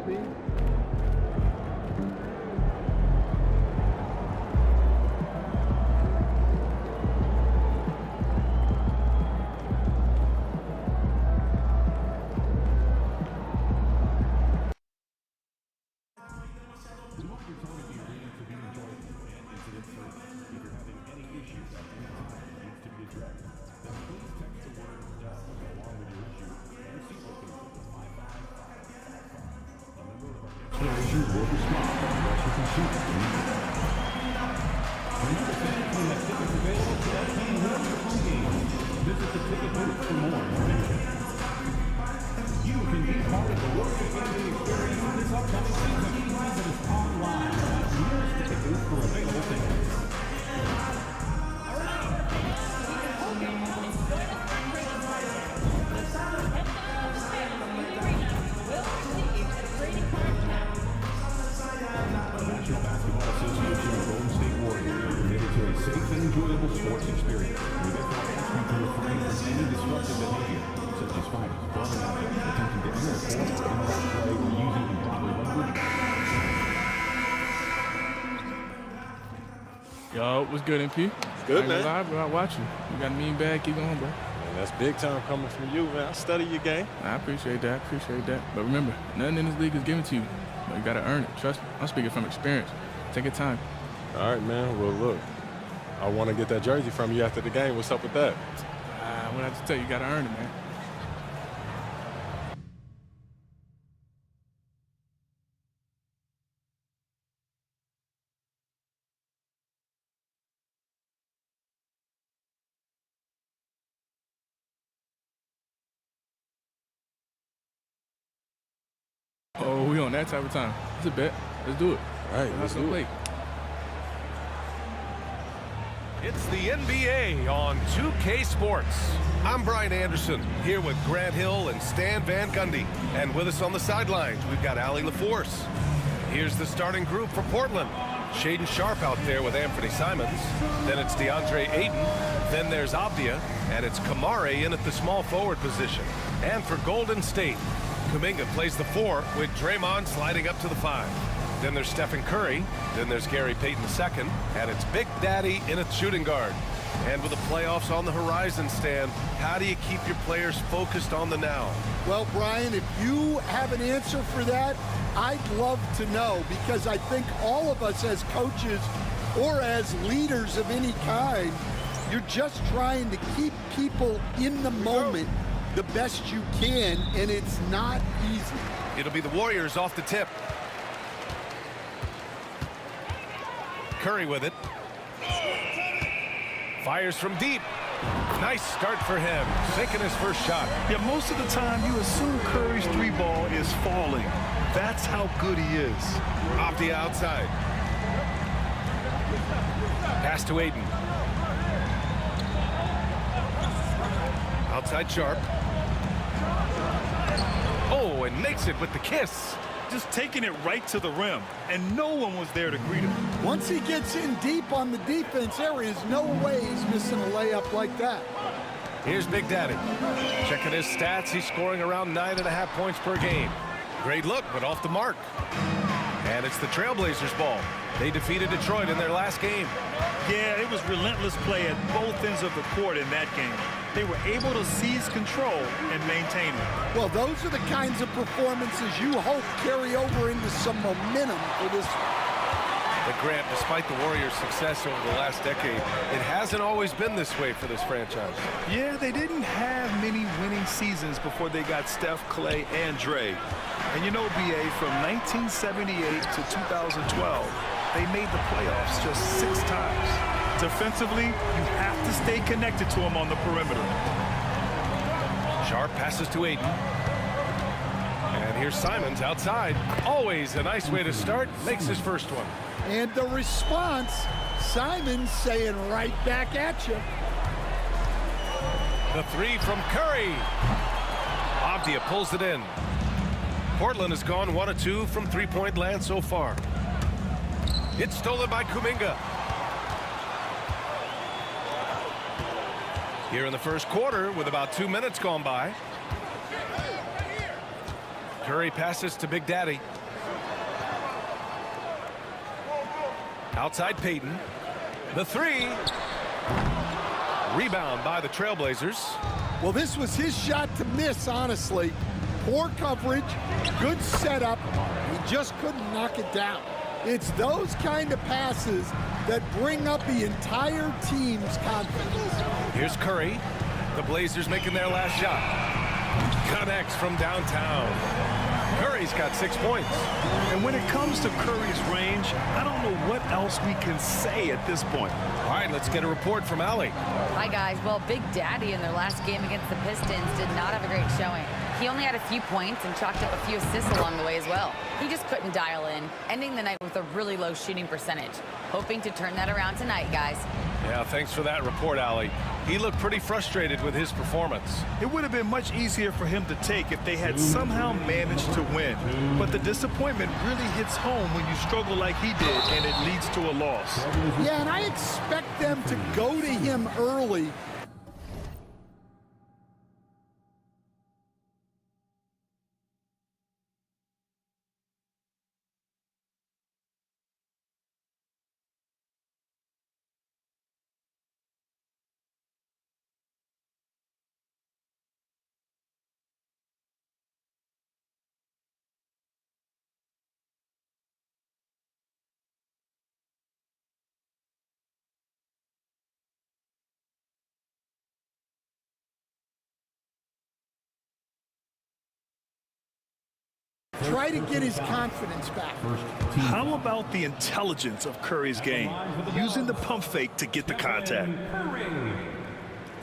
MP. Yo, what's good, MP? Good, man. Live, bro. I watch you. You got a mean bag. Keep going, bro. Man, that's big time coming from you, man. I study your game. I appreciate that. But remember, nothing in this league is given to you. But you got to earn it. Trust me. I'm speaking from experience. Take your time. All right, man. Well, look, I want to get that jersey from you after the game. What's up with that? What I have to tell you, you got to earn it, man. Oh, we on that type of time. It's a bet. Let's do it. All right, let's do it. It's the NBA on 2K Sports. I'm Brian Anderson, here with Grant Hill and Stan Van Gundy. And with us on the sidelines, we've got Allie LaForce. Here's the starting group for Portland. Shaden Sharp out there with Anthony Simons. Then it's DeAndre Ayton. Then there's Abdia. And it's Kamare in at the small forward position. And for Golden State, Kuminga plays the 4 with Draymond sliding up to the 5. Then there's Stephen Curry. Then there's Gary Payton II. And it's Big Daddy in at shooting guard. And with the playoffs on the horizon, Stan, how do you keep your players focused on the now? Well, Brian, if you have an answer for that, I'd love to know, because I think all of us as coaches or as leaders of any kind, you're just trying to keep people in the moment the best you can, and it's not easy. It'll be the Warriors off the tip. Curry with it. Fires from deep. Nice start for him, sinking his first shot. Yeah, most of the time you assume Curry's 3-ball is falling. That's how good he is. Off the outside. Pass to Ayton. Outside Sharp. Oh, and makes it with the kiss. Just taking it right to the rim, and no one was there to greet him. Once he gets in deep on the defense, there is no way he's missing a layup like that. Here's Big Daddy. Checking his stats, he's scoring around 9.5 points per game. Great look, but off the mark. And it's the Trailblazers' ball. They defeated Detroit in their last game. Yeah, it was relentless play at both ends of the court in that game. They were able to seize control and maintain it. Well, those are the kinds of performances you hope carry over into some momentum for this. But Grant, despite the Warriors' success over the last decade, it hasn't always been this way for this franchise. Yeah, they didn't have many winning seasons before they got Steph, Clay, and Dre. And you know, BA, from 1978 to 2012, they made the playoffs just 6 times. Defensively, you have to stay connected to him on the perimeter. Sharp passes to Ayton. And here's Simons outside. Always a nice way to start. Makes his first one. And the response, Simons saying right back at you. The 3 from Curry. Abdia pulls it in. Portland has gone 1 of 2 from three-point land so far. It's stolen by Kuminga. Here in the first quarter with about 2 minutes gone by. Curry passes to Big Daddy. Outside Payton. The three. Rebound by the Trailblazers. Well, this was his shot to miss, honestly. Poor coverage, good setup. He just couldn't knock it down. It's those kind of passes that bring up the entire team's confidence. Here's Curry. The Blazers making their last shot. Connects from downtown. Curry's got 6 points. And when it comes to Curry's range, I don't know what else we can say at this point. All right, let's get a report from Allie. Hi, guys. Well, Big Daddy in their last game against the Pistons did not have a great showing. He only had a few points and chalked up a few assists along the way as well. He just couldn't dial in, ending the night with a really low shooting percentage. Hoping to turn that around tonight, guys. Yeah, thanks for that report, Allie. He looked pretty frustrated with his performance. It would have been much easier for him to take if they had somehow managed to win. But the disappointment really hits home when you struggle like he did, and it leads to a loss. Yeah, and I expect them to go to him early. Try to get his confidence back. How about the intelligence of Curry's game? Using the pump fake to get the contact. And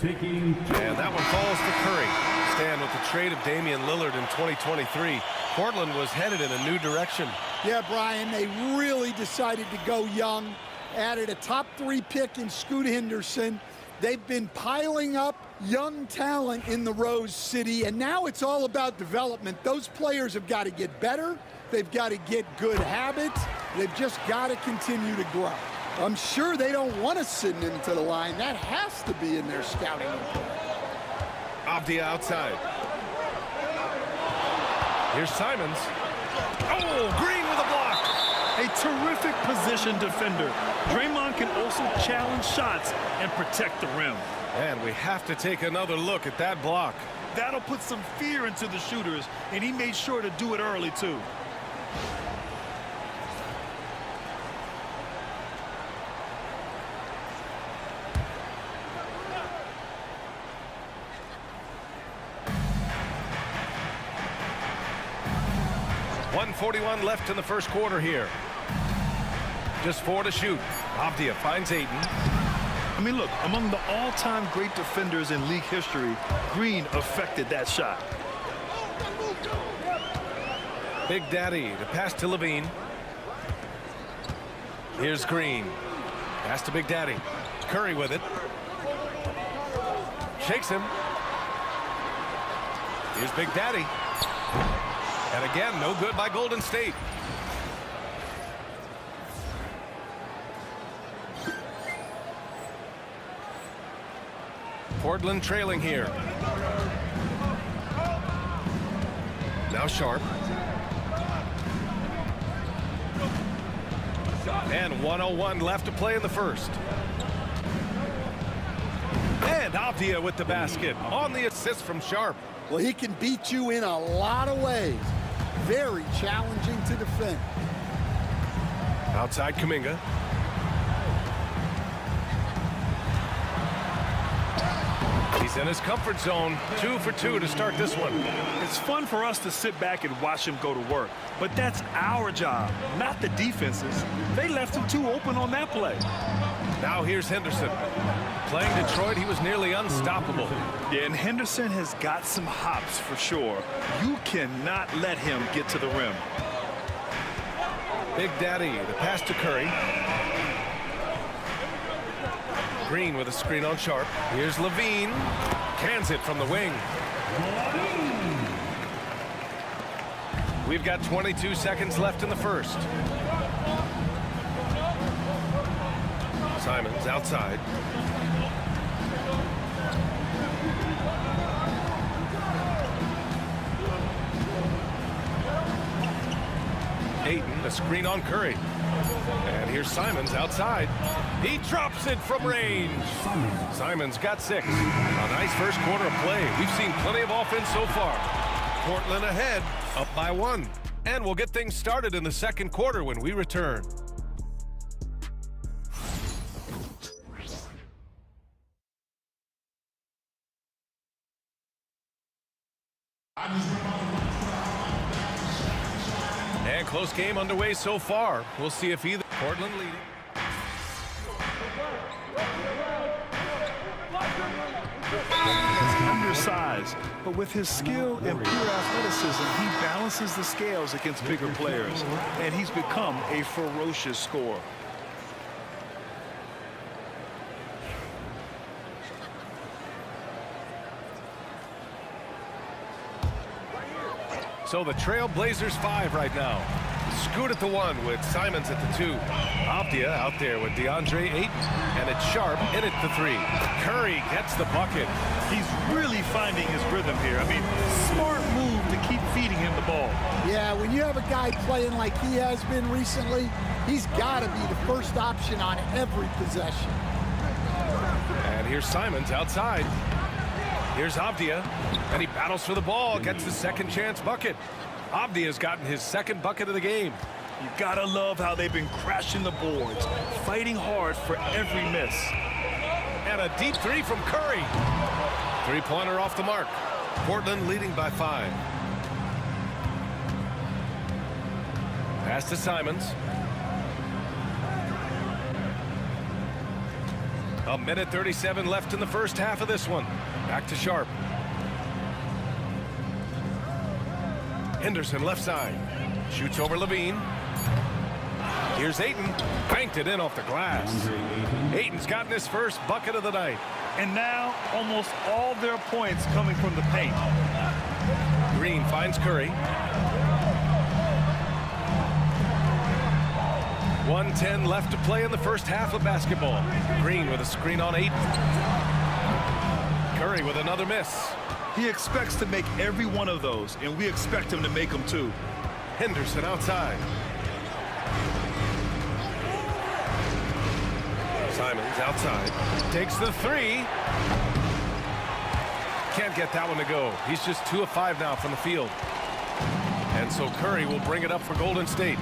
that one falls to Curry. Stan, with the trade of Damian Lillard in 2023, Portland was headed in a new direction. Yeah, Brian, they really decided to go young. Added a top 3 pick in Scoot Henderson. They've been piling up young talent in the Rose City, and now it's all about development. Those players have got to get better. They've got to get good habits. They've just got to continue to grow. I'm sure they don't want to send him to the line. That has to be in their scouting report. Avdia outside. Here's Simons. Oh, Green with a block. A terrific position defender. Draymond can also challenge shots and protect the rim. And we have to take another look at that block. That'll put some fear into the shooters, and he made sure to do it early, too. .141 left in the first quarter here. Just 4 to shoot. Avdia finds Ayton. I mean, look, among the all-time great defenders in league history, Green affected that shot. Big Daddy, the pass to Levine. Here's Green. Pass to Big Daddy. Curry with it. Shakes him. Here's Big Daddy. And again, no good by Golden State. Portland trailing here. Now Sharp. And 1:01 left to play in the first. And Avdia with the basket on the assist from Sharp. Well, he can beat you in a lot of ways. Very challenging to defend. Outside Kuminga. He's in his comfort zone. 2 for 2 to start this one. It's fun for us to sit back and watch him go to work. But that's our job, not the defense's. They left him too open on that play. Now here's Henderson. Playing Detroit, he was nearly unstoppable. Yeah, and Henderson has got some hops for sure. You cannot let him get to the rim. Big Daddy, the pass to Curry. Green with a screen on Sharp. Here's Levine. Cans it from the wing. We've got 22 seconds left in the first. Simons outside. Ayton, the screen on Curry. And here's Simons outside. He drops it from range. Simons got 6. A nice first quarter of play. We've seen plenty of offense so far. Portland ahead, up by 1. And we'll get things started in the second quarter when we return. And close game underway so far. We'll see if either Portland leading. He's undersized, but with his skill and pure athleticism, he balances the scales against bigger players, and he's become a ferocious scorer. So the Trail Blazers 5 right now. Scoot at the 1 with Simons at the 2. Optia out there with DeAndre Ayton. And it's Sharp in at the 3. Curry gets the bucket. He's really finding his rhythm here. I mean, smart move to keep feeding him the ball. Yeah, when you have a guy playing like he has been recently, he's got to be the first option on every possession. And here's Simons outside. Here's Avdia, and he battles for the ball, gets the second chance bucket. Avdia's gotten his second bucket of the game. You gotta love how they've been crashing the boards, fighting hard for every miss. And a deep 3 from Curry. 3-pointer off the mark. Portland leading by 5. Pass to Simons. A minute 37 left in the first half of this one. Back to Sharp. Henderson left side. Shoots over Levine. Here's Ayton. Banked it in off the glass. Ayton's gotten his first bucket of the night. And now almost all their points coming from the paint. Green finds Curry. 1:10 left to play in the first half of basketball. Green with a screen on Ayton. Curry with another miss. He expects to make every one of those, and we expect him to make them too. Henderson outside. Simons outside. Takes the 3. Can't get that one to go. He's just 2 of 5 now from the field. And so Curry will bring it up for Golden State.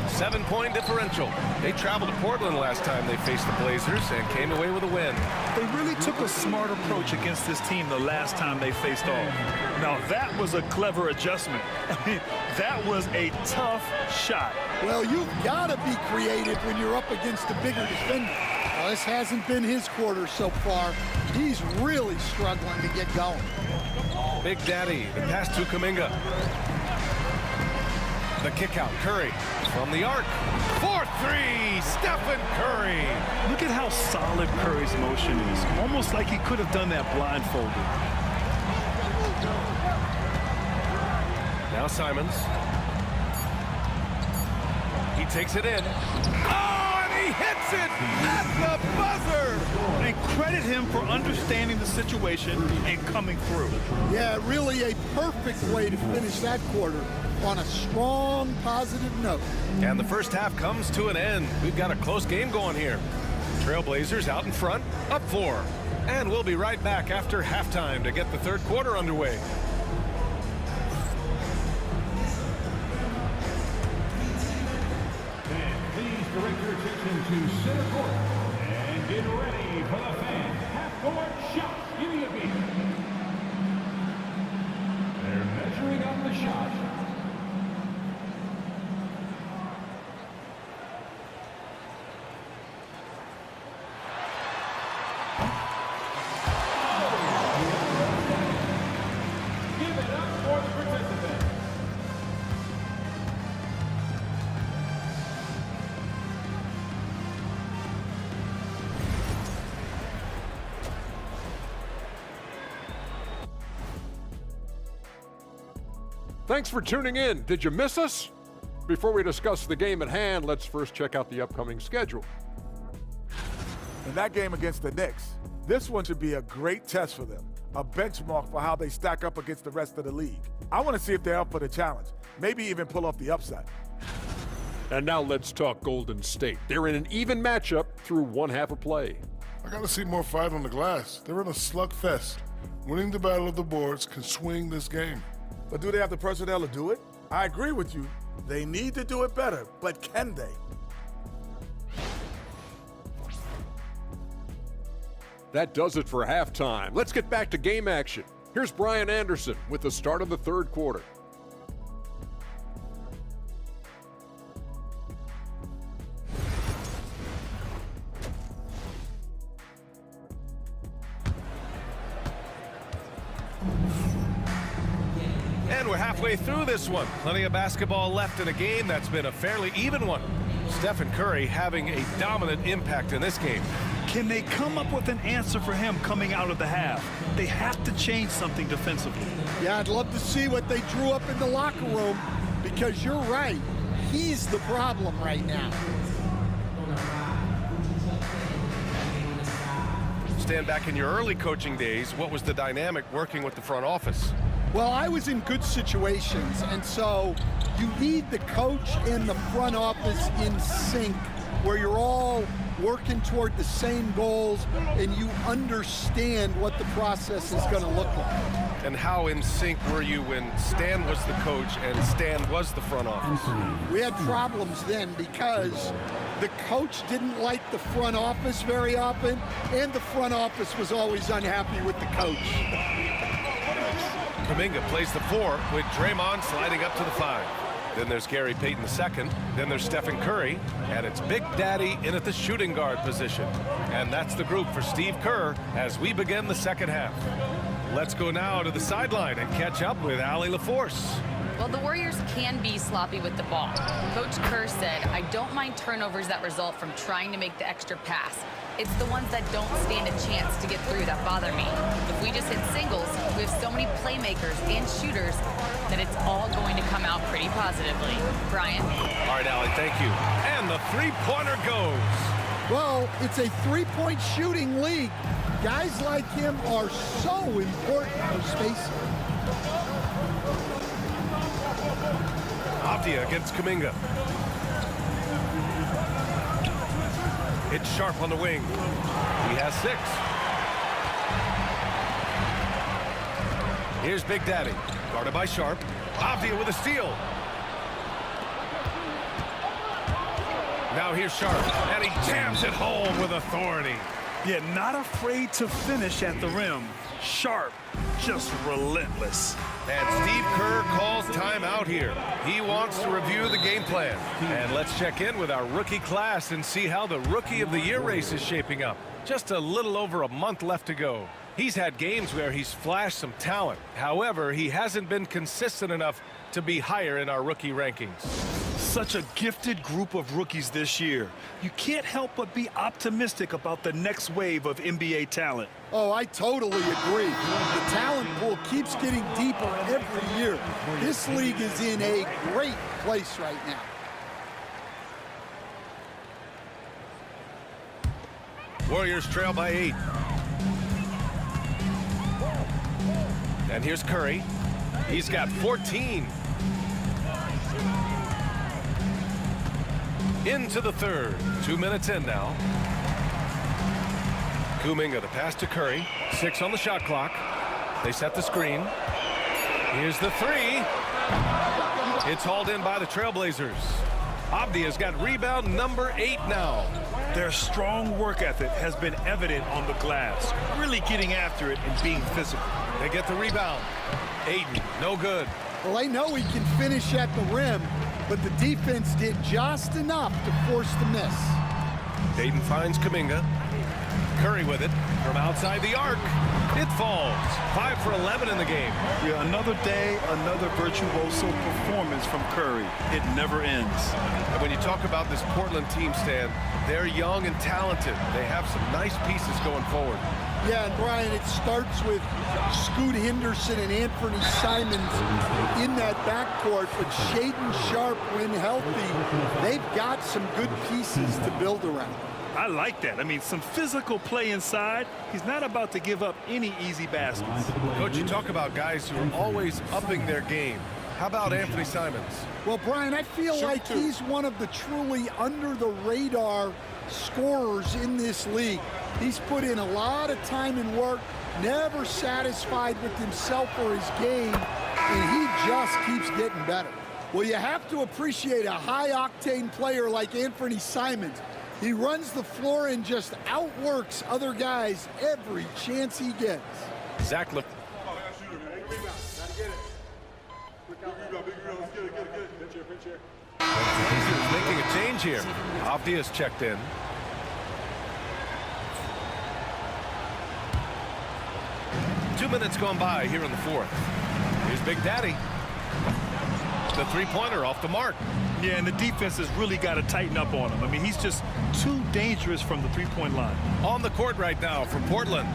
7-point differential. They traveled to Portland last time they faced the Blazers and came away with a win. They really took a smart approach against this team the last time they faced off. Now that was a clever adjustment. I mean, that was a tough shot. Well, you've got to be creative when you're up against a bigger defender. Well, this hasn't been his quarter so far. He's really struggling to get going. Big Daddy, the pass to Kuminga. The kick out, Curry from the arc. 4-3, Stephen Curry. Look at how solid Curry's motion is. Almost like he could have done that blindfolded. Now Simons. He takes it in. Oh, and he hits it at the buzzer. And credit him for understanding the situation and coming through. Yeah, really a perfect way to finish that quarter on a strong, positive note. And the first half comes to an end. We've got a close game going here. Trailblazers out in front, up 4. And we'll be right back after halftime to get the third quarter underway. And please direct your attention to center court and get ready for the fans. Half-court shot immediately. They're measuring up the shot. Thanks for tuning in. Did you miss us? Before we discuss the game at hand, let's first check out the upcoming schedule. In that game against the Knicks, this one should be a great test for them, a benchmark for how they stack up against the rest of the league. I want to see if they're up for the challenge, maybe even pull off the upset. And now let's talk Golden State. They're in an even matchup through one half of play. I gotta see more fight on the glass. They're in a slugfest. Winning the battle of the boards can swing this game. But do they have the personnel to do it? I agree with you. They need to do it better, but can they? That does it for halftime. Let's get back to game action. Here's Brian Anderson with the start of the third quarter. And we're halfway through this one. Plenty of basketball left in a game that's been a fairly even one. Stephen Curry having a dominant impact in this game. Can they come up with an answer for him coming out of the half? They have to change something defensively. Yeah, I'd love to see what they drew up in the locker room, because you're right. He's the problem right now. Stand back in your early coaching days, what was the dynamic working with the front office? Well, I was in good situations, and so you need the coach and the front office in sync, where you're all working toward the same goals and you understand what the process is going to look like. And how in sync were you when Stan was the coach and Stan was the front office? We had problems then because the coach didn't like the front office very often, and the front office was always unhappy with the coach. Kuminga plays the 4 with Draymond sliding up to the 5. Then there's Gary Payton II. Then there's Stephen Curry. And it's Big Daddy in at the shooting guard position. And that's the group for Steve Kerr as we begin the second half. Let's go now to the sideline and catch up with Allie LaForce. Well, the Warriors can be sloppy with the ball. Coach Kerr said, I don't mind turnovers that result from trying to make the extra pass. It's the ones that don't stand a chance to get through that bother me. If we just hit singles, we have so many playmakers and shooters that it's all going to come out pretty positively. Brian? All right, Allie, thank you. And the three-pointer goes. Well, it's a three-point shooting league. Guys like him are so important for spacing. Avdia against Kuminga. It's Sharp on the wing. He has 6. Here's Big Daddy, guarded by Sharp. Avdia with a steal. Now here's Sharp, and he jams it home with authority. Yeah, not afraid to finish at the rim. Sharp, just relentless. And Steve Kerr calls timeout here. He wants to review the game plan. And let's check in with our rookie class and see how the Rookie of the Year race is shaping up. Just a little over a month left to go. He's had games where he's flashed some talent. However, he hasn't been consistent enough to be higher in our rookie rankings. Such a gifted group of rookies this year. You can't help but be optimistic about the next wave of NBA talent. Oh, I totally agree. The talent pool keeps getting deeper every year. This league is in a great place right now. Warriors trail by 8. And here's Curry. He's got 14. Into the third. 2 minutes in now. Kuminga, the pass to Curry. 6 on the shot clock. They set the screen. Here's the 3. It's hauled in by the Trailblazers. Avdia's got rebound number 8 now. Their strong work ethic has been evident on the glass, really getting after it and being physical. They get the rebound. Aiden, no good. Well, they know he can finish at the rim, but the defense did just enough to force the miss. Aiden finds Kuminga. Curry with it from outside the arc. It falls. 5 for 11 in the game. Yeah, another day, another virtuoso performance from Curry. It never ends. And when you talk about this Portland team, Stan, they're young and talented. They have some nice pieces going forward. Yeah, and Brian, it starts with Scoot Henderson and Anthony Simons in that backcourt, but Shaedon Sharp, when healthy, they've got some good pieces to build around. I like that. I mean, some physical play inside. He's not about to give up any easy baskets. Coach, you talk about guys who are always upping their game. How about Anthony Simons? Well, Brian, I feel like he's one of the truly under-the-radar scorers in this league. He's put in a lot of time and work, never satisfied with himself or his game, and he just keeps getting better. Well, you have to appreciate a high-octane player like Anthony Simons. He runs the floor and just outworks other guys every chance he gets. Zach Blazers making a change here. Avdia's checked in. Two minutes gone by here in the fourth. Here's Big Daddy. The three-pointer off the mark. Yeah, and the defense has really got to tighten up on him. I mean, he's just too dangerous from the three-point line. On the court right now for Portland.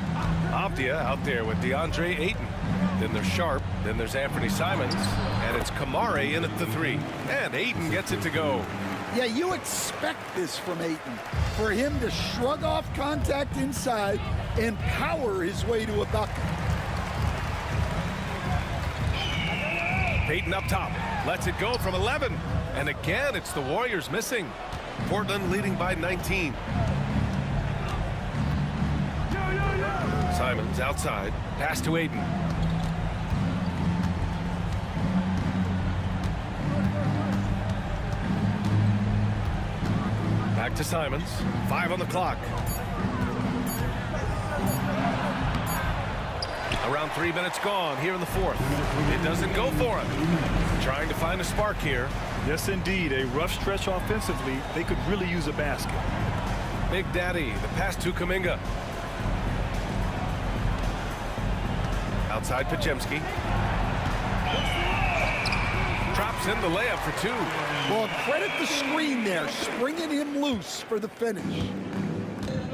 Avdia out there with DeAndre Ayton. Then there's Sharp. Then there's Anthony Simons. And it's Kamare in at the three. And Ayton gets it to go. Yeah, you expect this from Ayton. For him to shrug off contact inside and power his way to a bucket. Ayton up top. Lets it go from 11. And again, it's the Warriors missing. Portland leading by 19. Simons outside. Pass to Ayton. Back to Simons. 5 on the clock. Around 3 minutes gone here in the fourth. It doesn't go for him. Trying to find a spark here. Yes, indeed. A rough stretch offensively. They could really use a basket. Big Daddy, the pass to Kuminga. Outside Pajemski. Drops in the layup for two. Well, credit the screen there, springing him loose for the finish.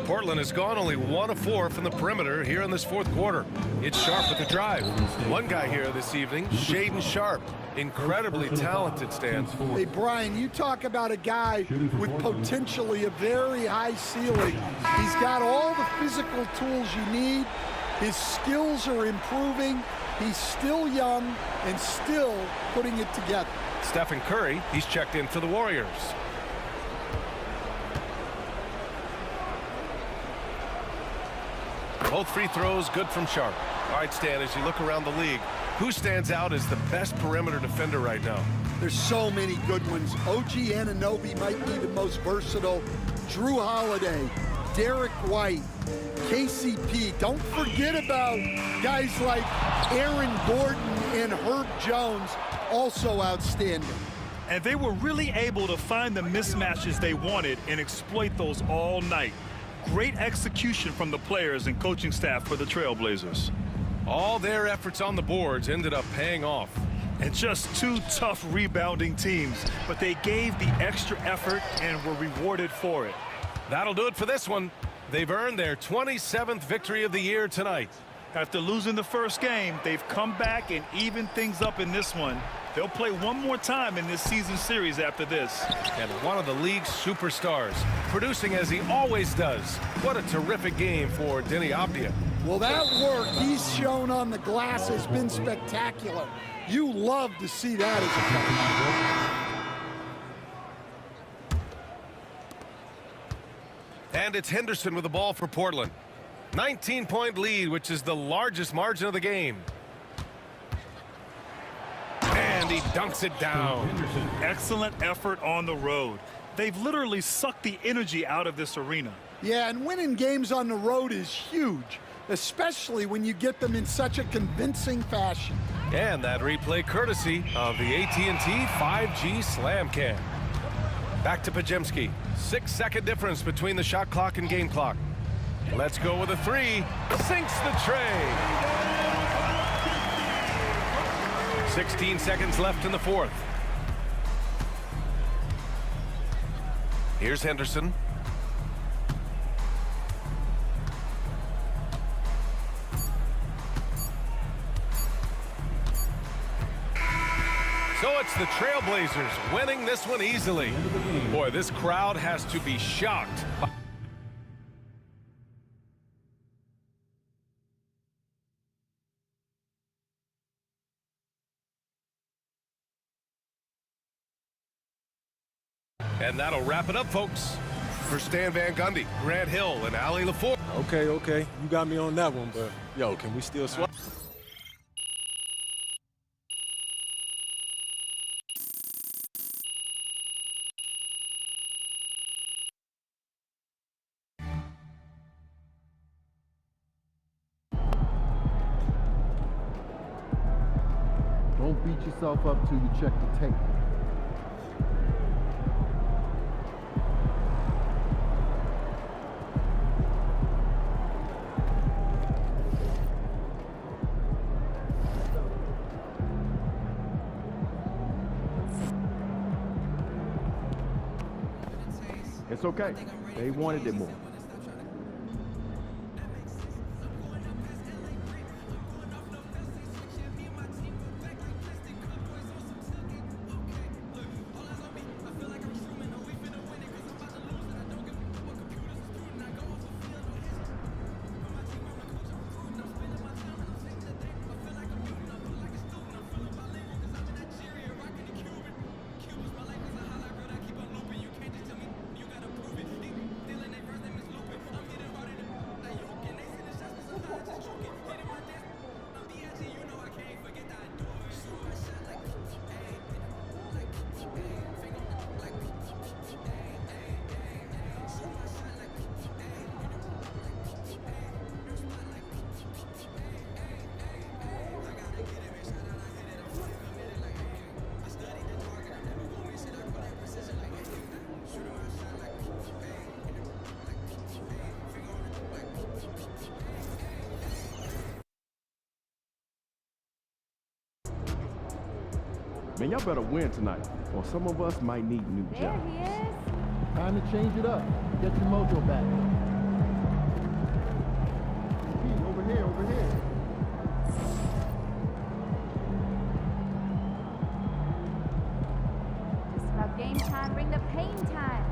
Portland has gone only 1 of 4 from the perimeter here in this fourth quarter. It's Sharp with the drive. One guy here this evening, Shaedon Sharp. Incredibly talented, Stan. Hey, Brian, you talk about a guy with potentially a very high ceiling. He's got all the physical tools you need. His skills are improving. He's still young and still putting it together. Stephen Curry, he's checked in for the Warriors. Both free throws good from Sharp. All right, Stan, as you look around the league, who stands out as the best perimeter defender right now? There's so many good ones. OG Anunoby might be the most versatile. Drew Holiday, Derek White, KCP. Don't forget about guys like Aaron Gordon and Herb Jones, also outstanding. And they were really able to find the mismatches they wanted and exploit those all night. Great execution from the players and coaching staff for the Trailblazers. All their efforts on the boards ended up paying off. And just two tough rebounding teams, but they gave the extra effort and were rewarded for it. That'll do it for this one. They've earned their 27th victory of the year tonight. After losing the first game, they've come back and evened things up in this one. They'll play one more time in this season series after this. And one of the league's superstars, producing as he always does. What a terrific game for Denny Avdia. Well, that work he's shown on the glass has been spectacular. You love to see that as a coach. And it's Henderson with the ball for Portland. 19-point lead, which is the largest margin of the game. And he dunks it down. Excellent effort on the road. They've literally sucked the energy out of this arena. Yeah, and winning games on the road is huge, especially when you get them in such a convincing fashion. And that replay courtesy of the AT&T 5G Slam Cam. Back to Pajemski. 6-second difference between the shot clock and game clock. Let's go with a three. Sinks the tray. 16 seconds left in the fourth. Here's Henderson. So it's the Trailblazers winning this one easily. Boy, this crowd has to be shocked. And that'll wrap it up, folks. For Stan Van Gundy, Grant Hill, and Allie LaForce. Okay. You got me on that one, but yo, can we still swap? Don't beat yourself up till you check the tape. It's okay. They wanted it more. Man, y'all better win tonight, or some of us might need new jobs. There he is. Time to change it up. Get your mojo back. Pete, over here. It's about game time. Bring the pain time.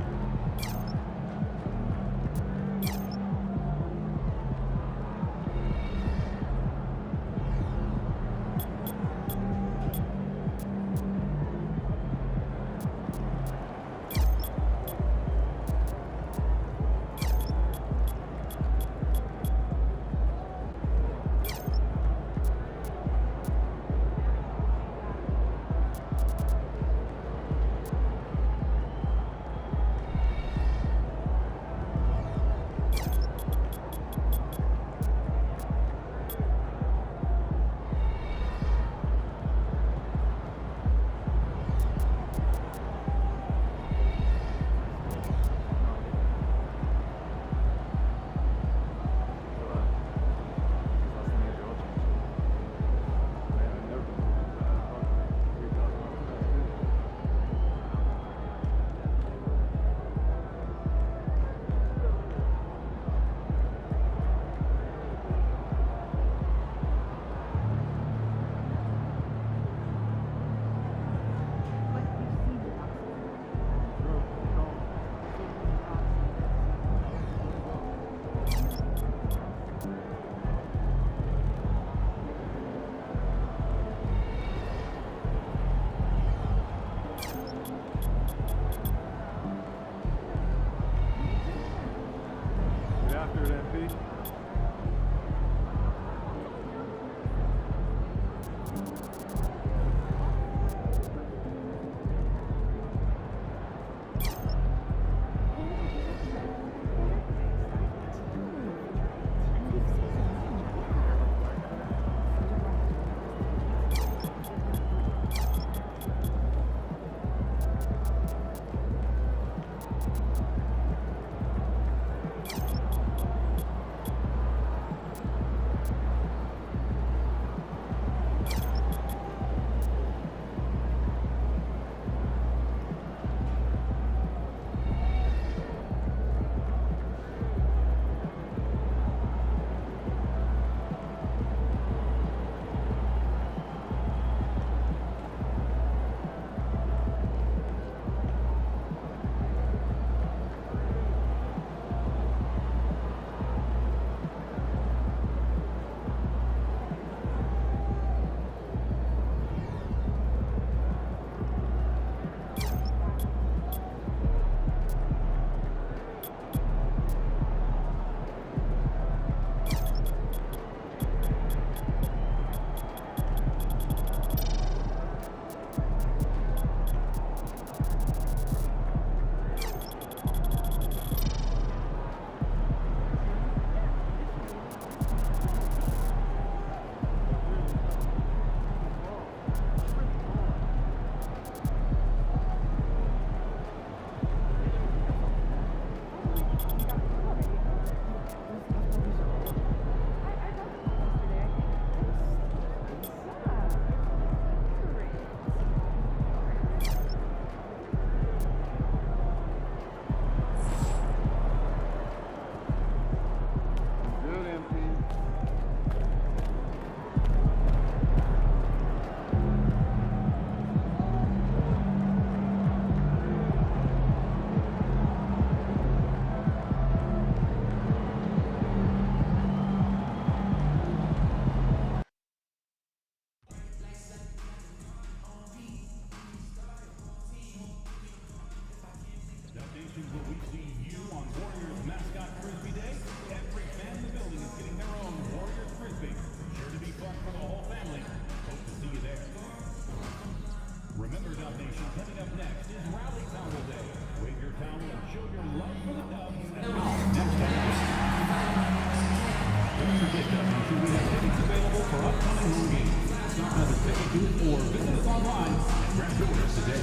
Available for upcoming home games. Stop by the ticket booth or visit us online and grab yours today.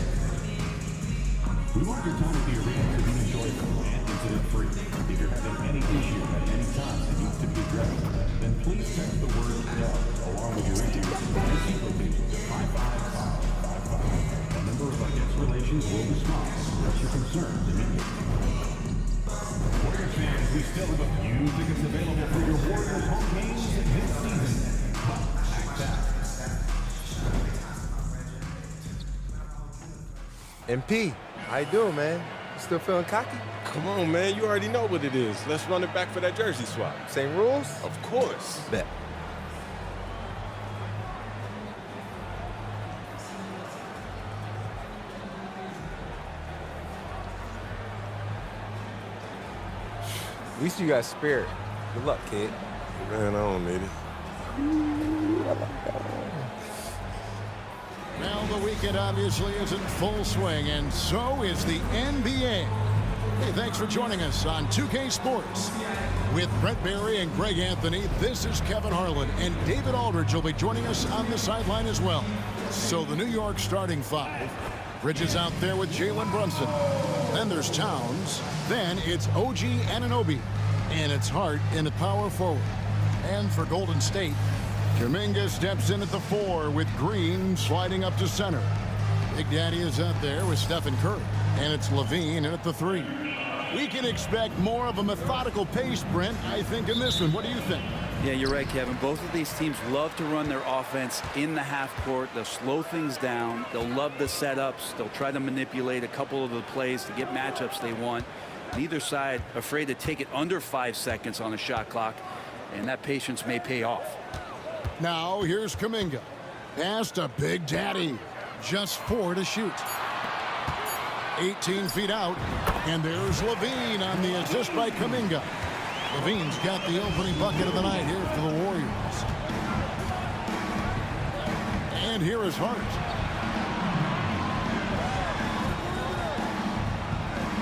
We want your time at the arena to be enjoyable and incident-free. If you're having any issue at any time that needs to be addressed, then please text the word "no" along with your issues and seat location to 55555. A member of our guest relations will respond and address your concerns immediately. Warriors fans, we still have a few tickets available for your Warriors home games this season. Come act out. MP, how you doing, man? You still feeling cocky? Come on, man. You already know what it is. Let's run it back for that jersey swap. Same rules? Of course. Bet. At least you got spirit. Good luck, kid. Man, I don't need it. Well, the weekend obviously is in full swing, and so is the NBA. Hey, thanks for joining us on 2K Sports. With Brett Barry and Greg Anthony, this is Kevin Harlan, and David Aldridge will be joining us on the sideline as well. So the New York starting five. Bridges out there with Jalen Brunson. Then there's Towns. Then it's OG Anunoby. And it's Hart in the power forward. And for Golden State, Kuminga steps in at the 4 with Green sliding up to center. Big Daddy is out there with Stephen Curry. And it's Levine in at the 3. We can expect more of a methodical pace, Brent, I think, in this one. What do you think? Yeah, you're right, Kevin. Both of these teams love to run their offense in the half court. They'll slow things down. They'll love the setups. They'll try to manipulate a couple of the plays to get matchups they want. Neither side afraid to take it under 5 seconds on a shot clock, and that patience may pay off. Now here's Kuminga. Pass to Big Daddy. Just 4 to shoot. 18 feet out, and there's Levine on the assist by Kuminga. Levine's got the opening bucket of the night here for the Warriors. And here is Hart.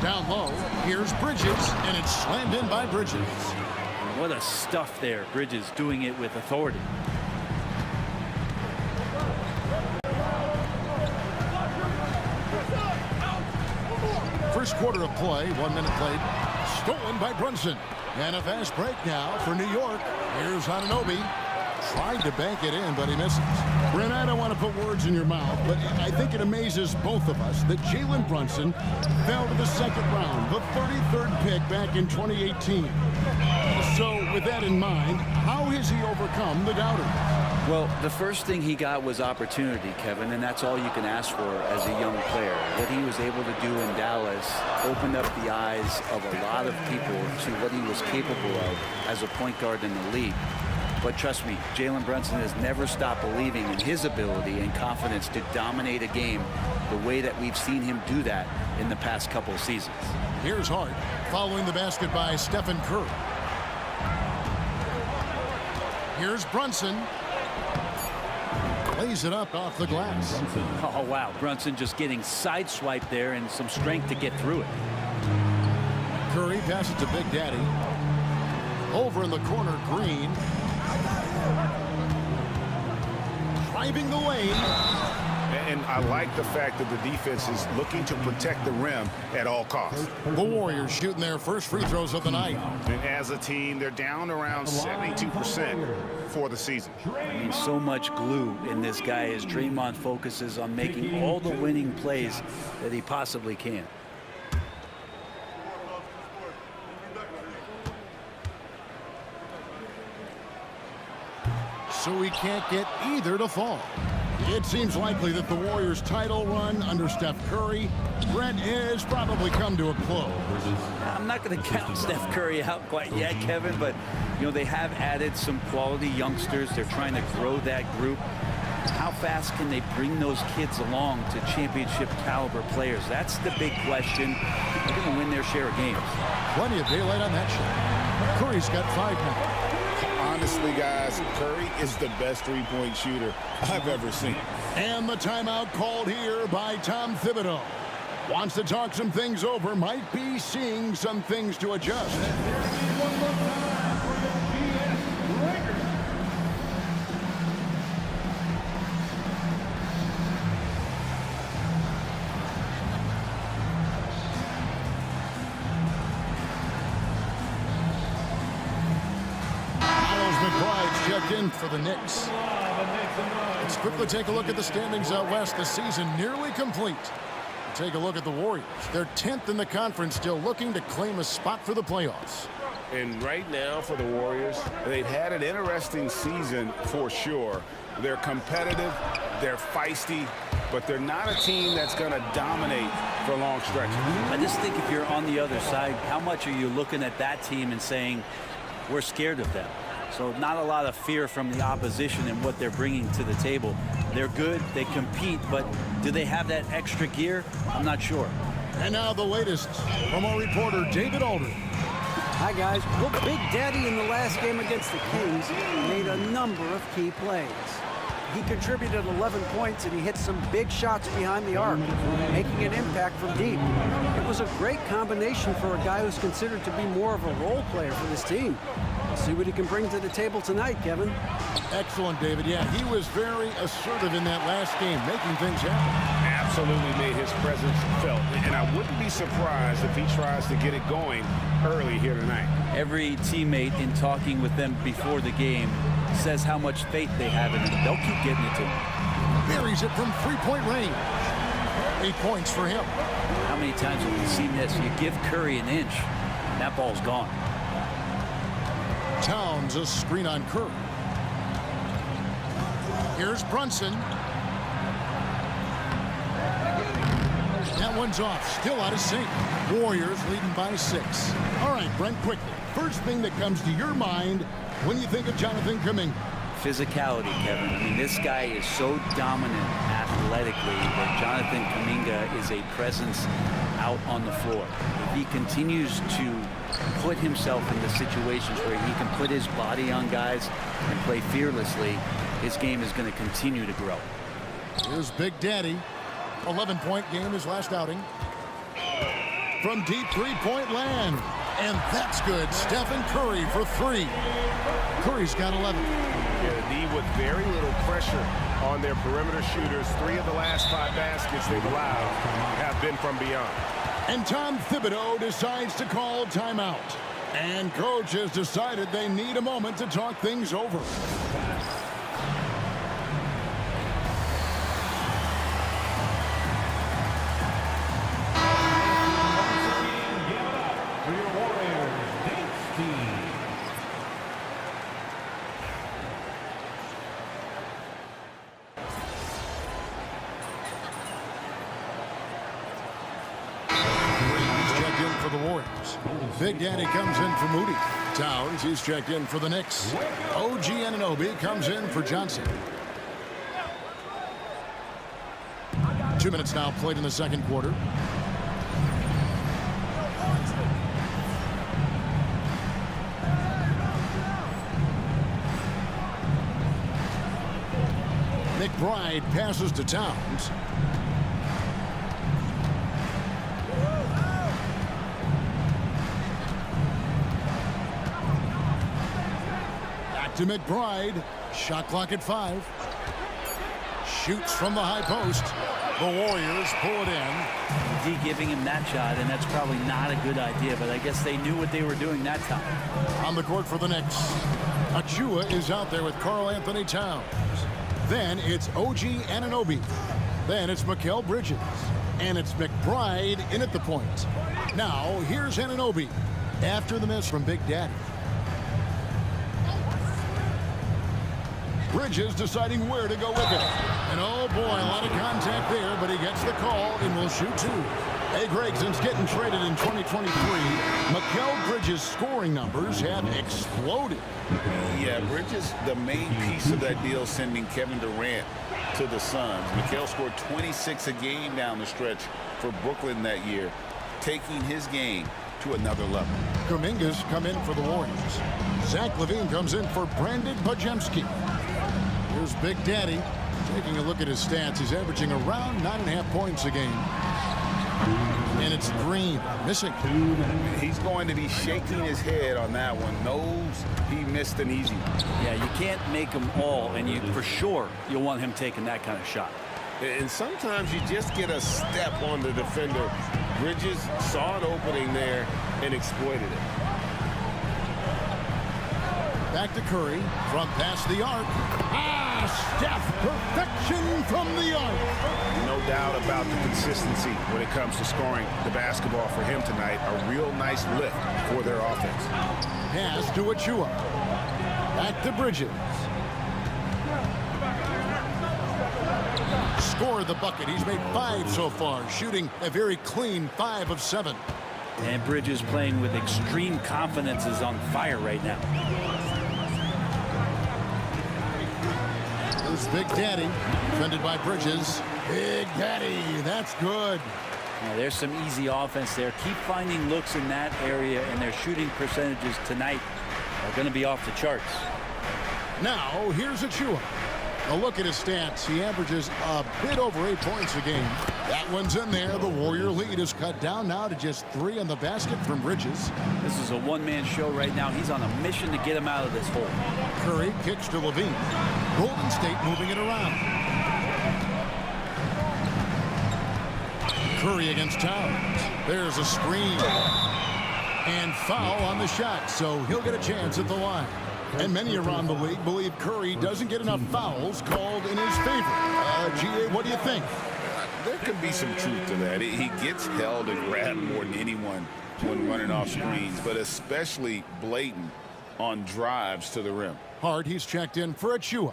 Down low, here's Bridges, and it's slammed in by Bridges. What a stuff there. Bridges doing it with authority. First quarter of play, 1 minute played. Stolen by Brunson. And a fast break now for New York. Here's Anunoby. Tried to bank it in, but he misses. Brent, I don't want to put words in your mouth, but I think it amazes both of us that Jalen Brunson fell to the second round, the 33rd pick back in 2018. So with that in mind, how has he overcome the doubters? Well, the first thing he got was opportunity, Kevin, and that's all you can ask for as a young player. What he was able to do in Dallas opened up the eyes of a lot of people to what he was capable of as a point guard in the league. But trust me, Jalen Brunson has never stopped believing in his ability and confidence to dominate a game the way that we've seen him do that in the past couple of seasons. Here's Hart, following the basket by Stephen Curry. Here's Brunson. Lays it up off the glass. Oh, wow. Brunson just getting sideswiped there and some strength to get through it. Curry passes to Big Daddy. Over in the corner, Green. Driving the lane. And I like the fact that the defense is looking to protect the rim at all costs. The Warriors shooting their first free throws of the night. And as a team, they're down around 72% for the season. I mean, so much glue in this guy as Draymond focuses on making all the winning plays that he possibly can. So he can't get either to fall. It seems likely that the Warriors' title run under Steph Curry, Brent, has probably come to a close. I'm not going to count Steph Curry out quite yet, Kevin, but, you know, they have added some quality youngsters. They're trying to grow that group. How fast can they bring those kids along to championship caliber players? That's the big question. They're going to win their share of games. Plenty of daylight on that shot. Curry's got 5 now. Honestly, guys, Curry is the best three-point shooter I've ever seen. And the timeout called here by Tom Thibodeau. Wants to talk some things over. Might be seeing some things to adjust. Checked in for the Knicks. Let's quickly take a look at the standings out west. The season nearly complete. Take a look at the Warriors. They're 10th in the conference, still looking to claim a spot for the playoffs. And right now for the Warriors, they've had an interesting season for sure. They're competitive, they're feisty, but they're not a team that's going to dominate for long stretches. I just think if you're on the other side, how much are you looking at that team and saying, we're scared of them? So not a lot of fear from the opposition and what they're bringing to the table. They're good, they compete, but do they have that extra gear? I'm not sure. And now the latest from our reporter, David Aldridge. Hi, guys. Well, Big Daddy in the last game against the Kings made a number of key plays. He contributed 11 points, and he hit some big shots behind the arc, making an impact from deep. It was a great combination for a guy who's considered to be more of a role player for this team. We'll see what he can bring to the table tonight, Kevin. Excellent, David. Yeah, he was very assertive in that last game, making things happen. Absolutely made his presence felt, and I wouldn't be surprised if he tries to get it going early here tonight. Every teammate in talking with them before the game says how much faith they have in him. They'll keep getting it to him. Buries it from three-point range. 8 points for him. How many times have we seen this? You give Curry an inch, that ball's gone. Towns a screen on Curry. Here's Brunson. That one's off. Still out of sync. Warriors leading by 6. All right, Brent, quickly. First thing that comes to your mind when you think of Jonathan Kuminga. Physicality, Kevin. I mean, this guy is so dominant athletically that Jonathan Kuminga is a presence out on the floor. If he continues to put himself into situations where he can put his body on guys and play fearlessly, his game is going to continue to grow. Here's Big Daddy. 11-point game his last outing. From deep three-point land. And that's good. Stephen Curry for 3. Curry's got 11. Yeah, the D with very little pressure on their perimeter shooters. 3 of the last 5 baskets they've allowed have been from beyond. And Tom Thibodeau decides to call timeout. And coach has decided they need a moment to talk things over. For the Warriors. Big Daddy comes in for Moody. Towns, he's checked in for the Knicks. OG Anunoby comes in for Johnson. 2 minutes now played in the second quarter. McBride passes to Towns. To McBride. Shot clock at 5. Shoots from the high post. The Warriors pull it in. D giving him that shot, and that's probably not a good idea, but I guess they knew what they were doing that time. On the court for the Knicks. Achua is out there with Karl Anthony Towns. Then it's OG Anunoby. Then it's Mikal Bridges. And it's McBride in at the point. Now here's Anunoby after the miss from Big Daddy. Bridges deciding where to go with it. And oh boy, a lot of contact there, but he gets the call and will shoot 2. Hey, Greg, since getting traded in 2023, Mikal Bridges' scoring numbers have exploded. Yeah, Bridges, the main piece of that deal, sending Kevin Durant to the Suns. Mikal scored 26 a game down the stretch for Brooklyn that year, taking his game to another level. Kuminga's come in for the Warriors. Zach LaVine comes in for Brandon Bajemski. Here's Big Daddy. Taking a look at his stats, he's averaging around 9.5 points a game. And it's Green missing. He's going to be shaking his head on that one. Knows he missed an easy one. Yeah, you can't make them all, and for sure you'll want him taking that kind of shot. And sometimes you just get a step on the defender. Bridges saw an opening there and exploited it. Back to Curry from past the arc. Steph, perfection from the arc. No doubt about the consistency when it comes to scoring the basketball for him tonight. A real nice lift for their offense. Pass to Achua. Back to Bridges. Scored the bucket. He's made 5 so far, shooting a very clean 5 of 7. And Bridges playing with extreme confidence is on fire right now. There's Big Daddy, defended by Bridges. Big Daddy, that's good. Now, there's some easy offense there. Keep finding looks in that area, and their shooting percentages tonight are going to be off the charts. Now, here's Achua. A look at his stats. He averages a bit over 8 points a game. That one's in there. The Warrior lead is cut down now to just 3 on the basket from Bridges. This is a one-man show right now. He's on a mission to get him out of this hole. Curry kicks to Levine. Golden State moving it around. Curry against Towns. There's a screen. And foul on the shot, so he'll get a chance at the line. And many around the league believe Curry doesn't get enough fouls called in his favor. GA, what do you think? There could be some truth to that. He gets held and grabbed more than anyone when running off screens, but especially blatant on drives to the rim. Hard, he's checked in for Achua.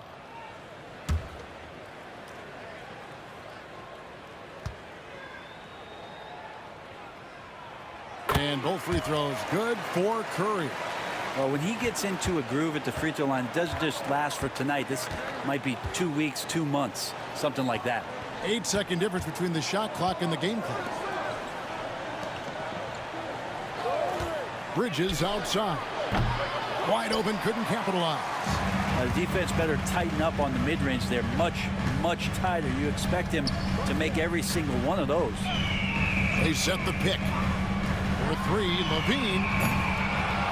And both free throws good for Curry. Well, when he gets into a groove at the free throw line, it doesn't just last for tonight. This might be 2 weeks, 2 months, something like that. 8-second difference between the shot clock and the game clock. Bridges outside. Wide open, couldn't capitalize. The defense better tighten up on the mid-range there. Much, much tighter. You expect him to make every single one of those. They set the pick. For 3, Levine.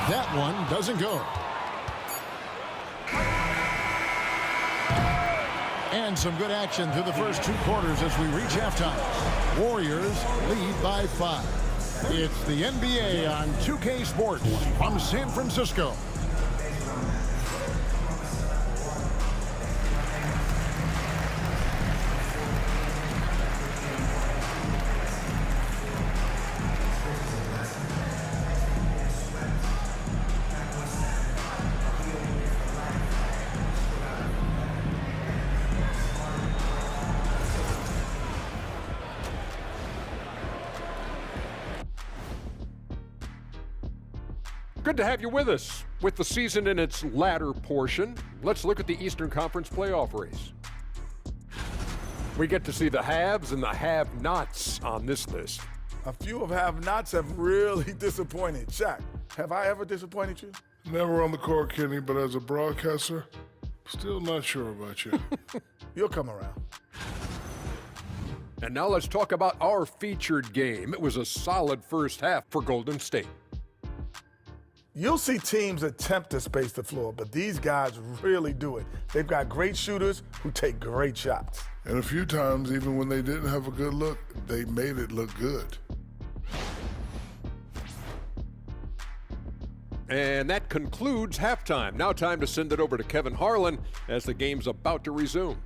That one doesn't go. And some good action through the first 2 quarters as we reach halftime. Warriors lead by 5. It's the NBA on 2K Sports from San Francisco. Good to have you with us. With the season in its latter portion, let's look at the Eastern Conference playoff race. We get to see the haves and the have-nots on this list. A few of have-nots have really disappointed. Shaq, have I ever disappointed you? Never on the court, Kenny, but as a broadcaster, still not sure about you. You'll come around. And now let's talk about our featured game. It was a solid first half for Golden State. You'll see teams attempt to space the floor, but these guys really do it. They've got great shooters who take great shots. And a few times, even when they didn't have a good look, they made it look good. And that concludes halftime. Now time to send it over to Kevin Harlan as the game's about to resume.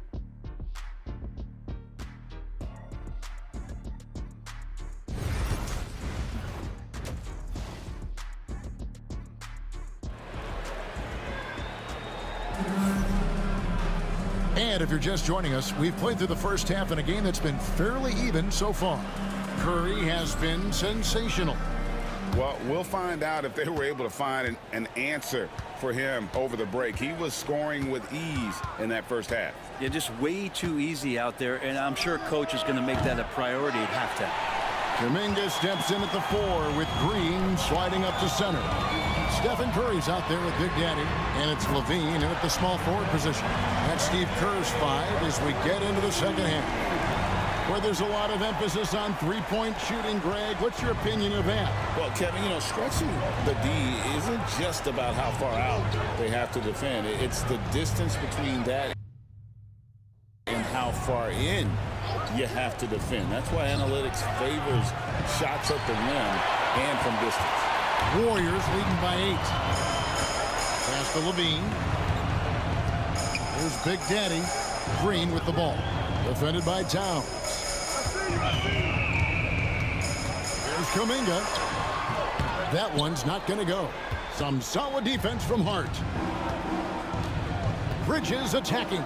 And if you're just joining us, we've played through the first half in a game that's been fairly even so far. Curry has been sensational. Well, we'll find out if they were able to find an answer for him over the break. He was scoring with ease in that first half. Yeah, just way too easy out there, and I'm sure Coach is going to make that a priority at halftime. Dominguez steps in at the 4 with Green sliding up to center. Stephen Curry's out there with Big Daddy, and it's Levine in at the small forward position. That's Steve Kerr's 5 as we get into the second half. where there's a lot of emphasis on three-point shooting. Greg, what's your opinion of that? Well, Kevin, stretching the D isn't just about how far out they have to defend. It's the distance between that and how far in you have to defend. That's why analytics favors shots at the rim and from distance. Warriors leading by 8. Pass to Levine. Here's Big Daddy. Green with the ball. Defended by Towns. Here's Kuminga. That one's not going to go. Some solid defense from Hart. Bridges attacking.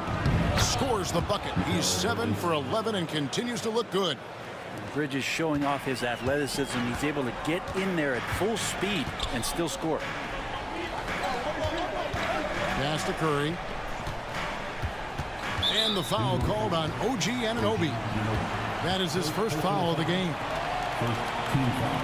Scores the bucket. He's 7 for 11 and continues to look good. Bridges showing off his athleticism. He's able to get in there at full speed and still score. Pass to Curry. And the foul called on OG Anunoby. That is his first foul of the game. First team foul.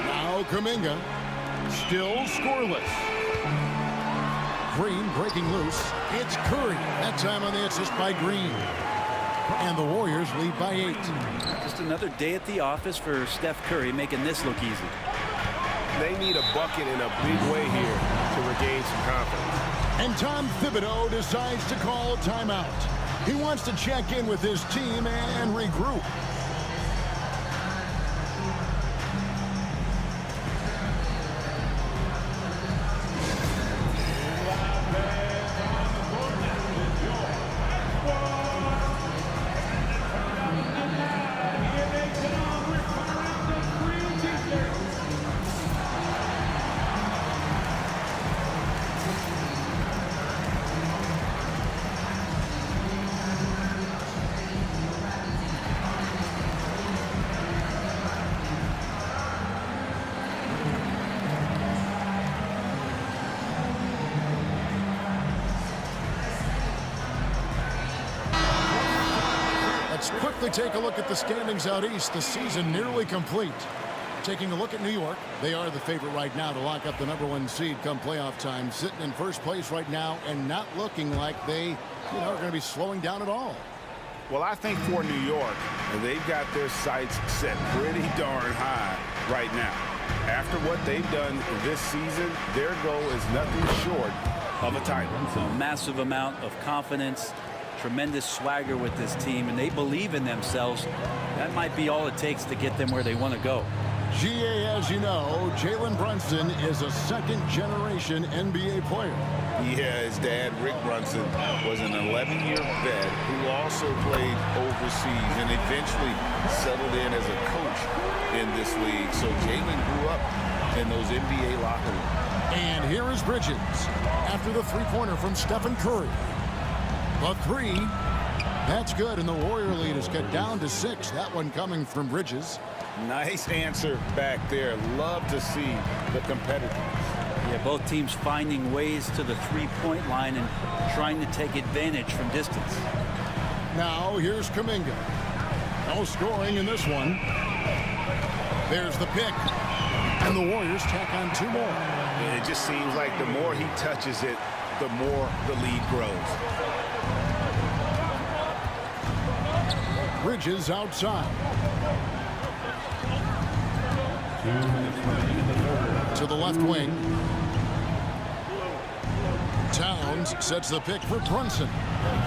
Now Kuminga. Still scoreless. Green breaking loose. It's Curry. That time on the assist by Green. And the Warriors lead by 8. Just another day at the office for Steph Curry, making this look easy. They need a bucket in a big way here to regain some confidence. And Tom Thibodeau decides to call a timeout. He wants to check in with his team and regroup. Quickly take a look at the standings out east. The season nearly complete. Taking a look at New York, they are the favorite right now to lock up the #1 seed come playoff time. Sitting in first place right now and not looking like they are going to be slowing down at all. Well, I think for New York, they've got their sights set pretty darn high right now. After what they've done this season, their goal is nothing short of a title. A massive amount of confidence. Tremendous swagger with this team, and they believe in themselves. That might be all it takes to get them where they want to go. GA, as you know, Jalen Brunson is a second-generation NBA player. Yeah, his dad, Rick Brunson, was an 11-year vet who also played overseas and eventually settled in as a coach in this league. So Jalen grew up in those NBA locker rooms. And here is Bridges after the three-pointer from Stephen Curry. A 3. That's good, and the Warrior lead is cut down to 6. That one coming from Bridges. Nice answer back there. Love to see the competitiveness. Yeah, both teams finding ways to the three-point line and trying to take advantage from distance. Now here's Kuminga. No scoring in this one. There's the pick. And the Warriors tack on 2 more. And it just seems like the more he touches it, the more the lead grows. Bridges outside. To the left wing. Towns sets the pick for Brunson.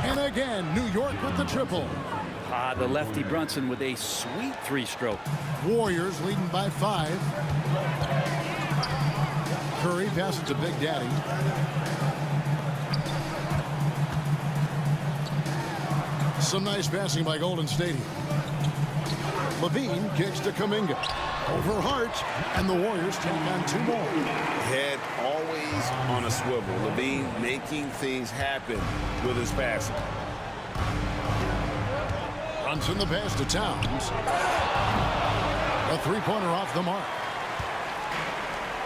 And again, New York with the triple. The lefty Brunson with a sweet 3-stroke. Warriors leading by 5. Curry passes to Big Daddy. Some nice passing by Golden State. Levine kicks to Kuminga. Over Hart, and the Warriors take on 2 more. Head always on a swivel. Levine making things happen with his passing. Brunson the pass to Towns. A 3-pointer off the mark.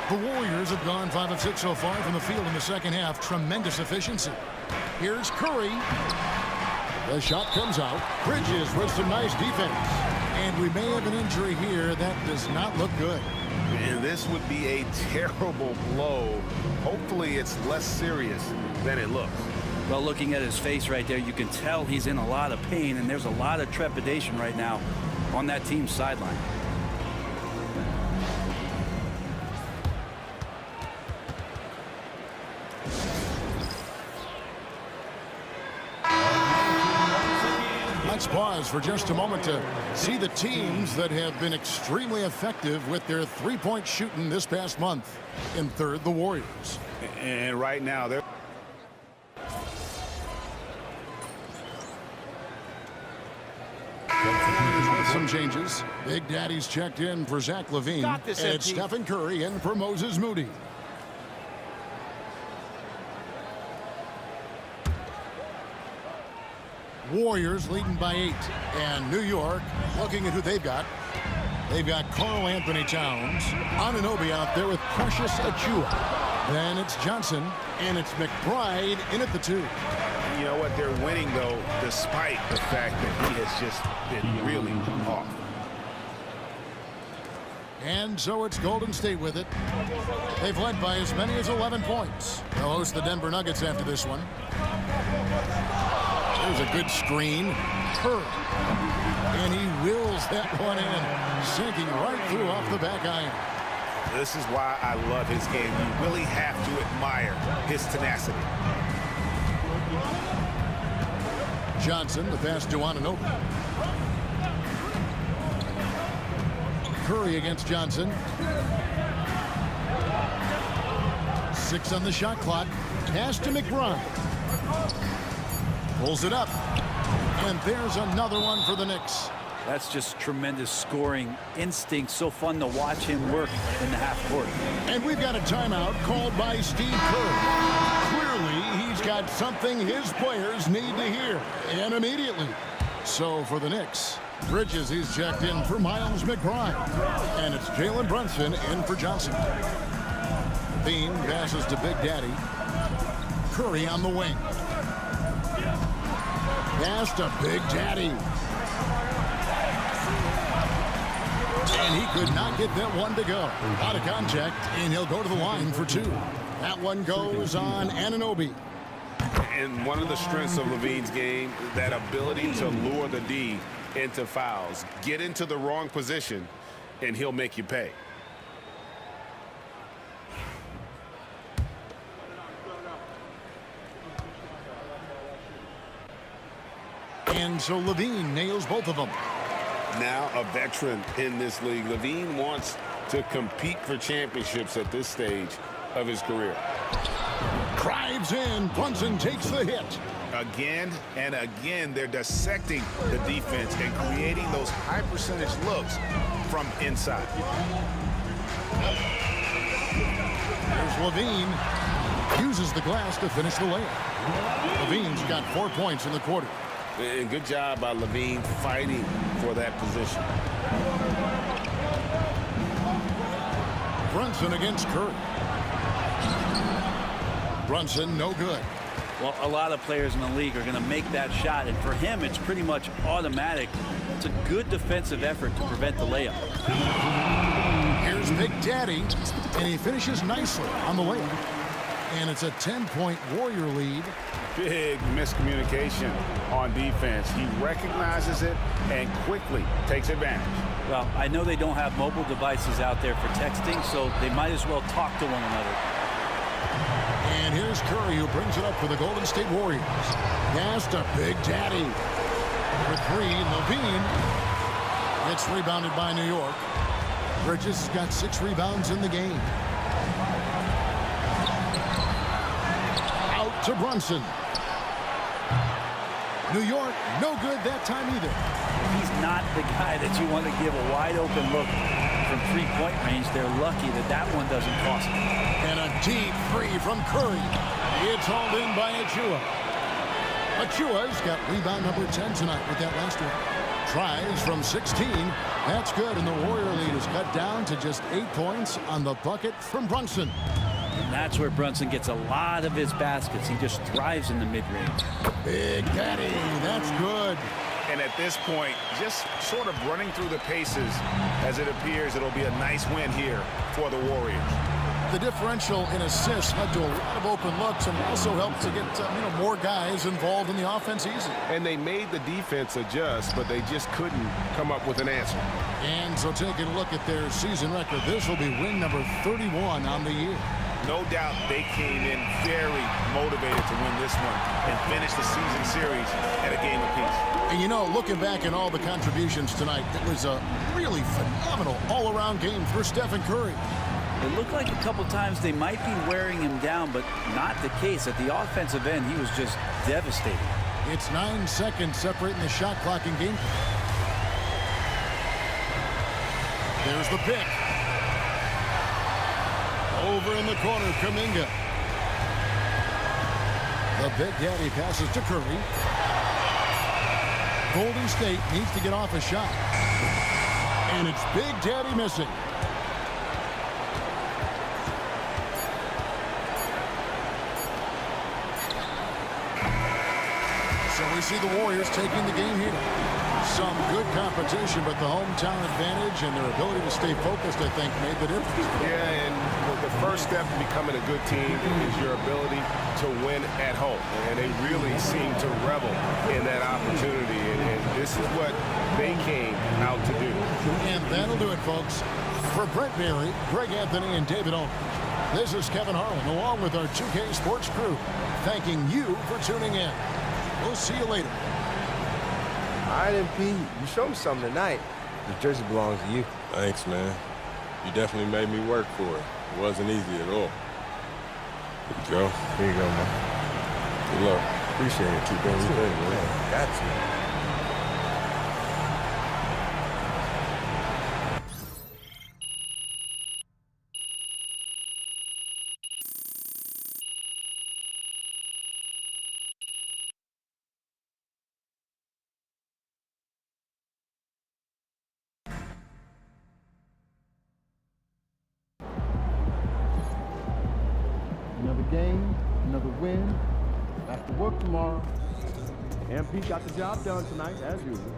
The Warriors have gone 5 of 6 so far from the field in the second half. Tremendous efficiency. Here's Curry. The shot comes out. Bridges with some nice defense. And we may have an injury here. That does not look good. And this would be a terrible blow. Hopefully it's less serious than it looks. Well, looking at his face right there, you can tell he's in a lot of pain, and there's a lot of trepidation right now on that team's sideline. Let's pause for just a moment to see the teams that have been extremely effective with their three-point shooting this past month. In third, the Warriors. And right now, they're... With some changes. Big Daddy's checked in for Zach LaVine. Got this, and MT. Stephen Curry in for Moses Moody. Warriors leading by 8. And New York, looking at who they've got. They've got Karl Anthony Towns, Anunoby out there with Precious Achiuwa. Then it's Johnson, and it's McBride in at the 2. You know what? They're winning, though, despite the fact that he has just been really off. And so it's Golden State with it. They've led by as many as 11 points. They'll host the Denver Nuggets after this one. There's a good screen. Curry. And he wills that one in, sinking right through off the back iron. This is why I love his game. You really have to admire his tenacity. Johnson, the pass to Anunoby. Curry against Johnson. 6 on the shot clock. Pass to McBride. Pulls it up. And there's another one for the Knicks. That's just tremendous scoring instinct. So fun to watch him work in the half court. And we've got a timeout called by Steve Kerr. Clearly, he's got something his players need to hear, and immediately. So for the Knicks, Bridges, he's checked in for Miles McBride. And it's Jalen Brunson in for Johnson. Bean passes to Big Daddy. Curry on the wing. Pass to Big Daddy. And he could not get that one to go. Out of contact, and he'll go to the line for 2. That one goes on Anunoby. And one of the strengths of LaVine's game, that ability to lure the D into fouls. Get into the wrong position, and he'll make you pay. And so LaVine nails both of them. Now a veteran in this league, LaVine wants to compete for championships at this stage of his career. Drives in. Brunson takes the hit. Again and again, they're dissecting the defense and creating those high percentage looks from inside. There's LaVine. Uses the glass to finish the layup. LaVine's got 4 points in the quarter. And good job by LaVine fighting for that position. Brunson against Curry. Brunson, no good. Well, a lot of players in the league are going to make that shot, and for him, it's pretty much automatic. It's a good defensive effort to prevent the layup. Here's Big Daddy, and he finishes nicely on the layup. And it's a 10-point Warrior lead. Big miscommunication on defense. He recognizes it and quickly takes advantage. Well, I know they don't have mobile devices out there for texting, so they might as well talk to one another. And here's Curry, who brings it up for the Golden State Warriors. Pass to Big Daddy. For 3, LaVine. It's rebounded by New York. Bridges has got 6 rebounds in the game. Out to Brunson. New York, no good that time either. He's not the guy that you want to give a wide-open look from three-point range. They're lucky that that one doesn't cost them. And a deep 3 from Curry. It's hauled in by Achiuwa. Achiuwa's got rebound number 10 tonight with that last one. Tries from 16. That's good, and the Warrior lead is cut down to just 8 points on the bucket from Brunson. And that's where Brunson gets a lot of his baskets. He just thrives in the mid-range. Big Daddy, that's good. And at this point, just sort of running through the paces as it appears it'll be a nice win here for the Warriors. The differential in assists led to a lot of open looks and also helped to get more guys involved in the offense easy. And they made the defense adjust, but they just couldn't come up with an answer. And so taking a look at their season record, this will be win number 31 on the year. No doubt they came in very motivated to win this one and finish the season series at a game apiece. And looking back at all the contributions tonight, it was a really phenomenal all-around game for Stephen Curry. It looked like a couple times they might be wearing him down, but not the case. At the offensive end, he was just devastating. It's 9 seconds separating the shot clock in game. There's the pick. Over in the corner, Kuminga. The Big Daddy passes to Curry. Golden State needs to get off a shot. And it's Big Daddy missing. So we see the Warriors taking the game here. Some good competition, but the hometown advantage and their ability to stay focused, I think, made the difference. Yeah, and the first step to becoming a good team is your ability to win at home. And they really seem to revel in that opportunity. And this is what they came out to do. And that'll do it, folks. For Brent Berry, Greg Anthony, and David Owen, this is Kevin Harlan, along with our 2K Sports crew, thanking you for tuning in. We'll see you later. All right, MP, you showed me something tonight. The jersey belongs to you. Thanks, man. You definitely made me work for it. It wasn't easy at all. Here you go. Here you go, man. Good luck. Appreciate it. Keep everything, man. Got you. Another game, another win. Back to work tomorrow. MP got the job done tonight, as usual.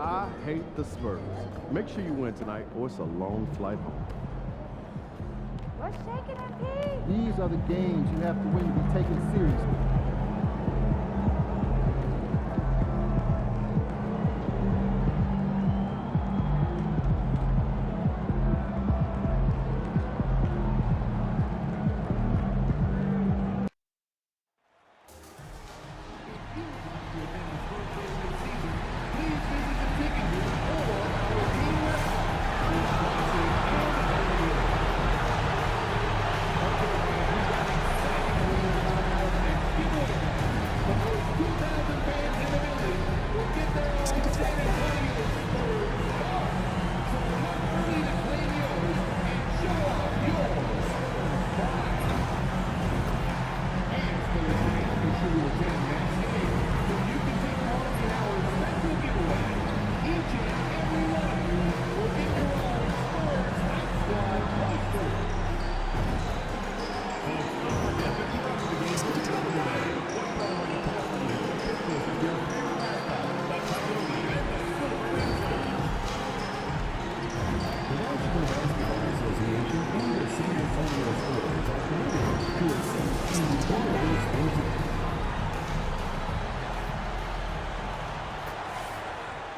I hate the Spurs. Make sure you win tonight or it's a long flight home. What's shaking up, Pete? These are the games you have to win to be taken seriously.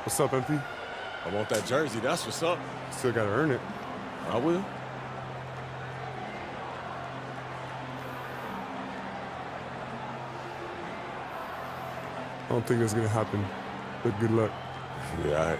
What's up, MP? I want that jersey, that's what's up. Still gotta earn it. I will. I don't think that's gonna happen, but good luck. Yeah,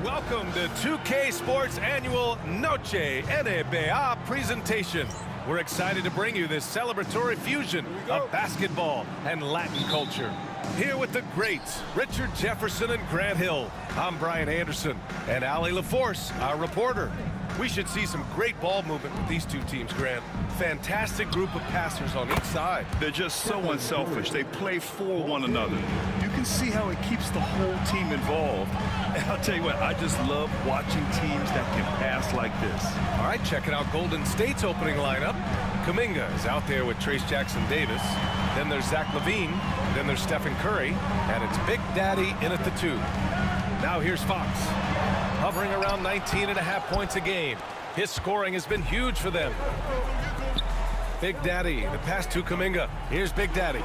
Welcome to 2K Sports Annual Noche NBA presentation. We're excited to bring you this celebratory fusion of basketball and Latin culture. Here with the greats, Richard Jefferson and Grant Hill. I'm Brian Anderson, and Allie LaForce, our reporter. We should see some great ball movement with these two teams, Grant. Fantastic group of passers on each side. They're just so unselfish. They play for one another. You can see how it keeps the whole team involved. And I'll tell you what, I just love watching teams that can pass like this. All right, checking out Golden State's opening lineup. Kuminga is out there with Trace Jackson-Davis. Then there's Zach LaVine. Then there's Stephen Curry. And it's Big Daddy in at the 2. Now here's Fox, hovering around 19.5 points a game. His scoring has been huge for them. Big Daddy, the pass to Kuminga. Here's Big Daddy.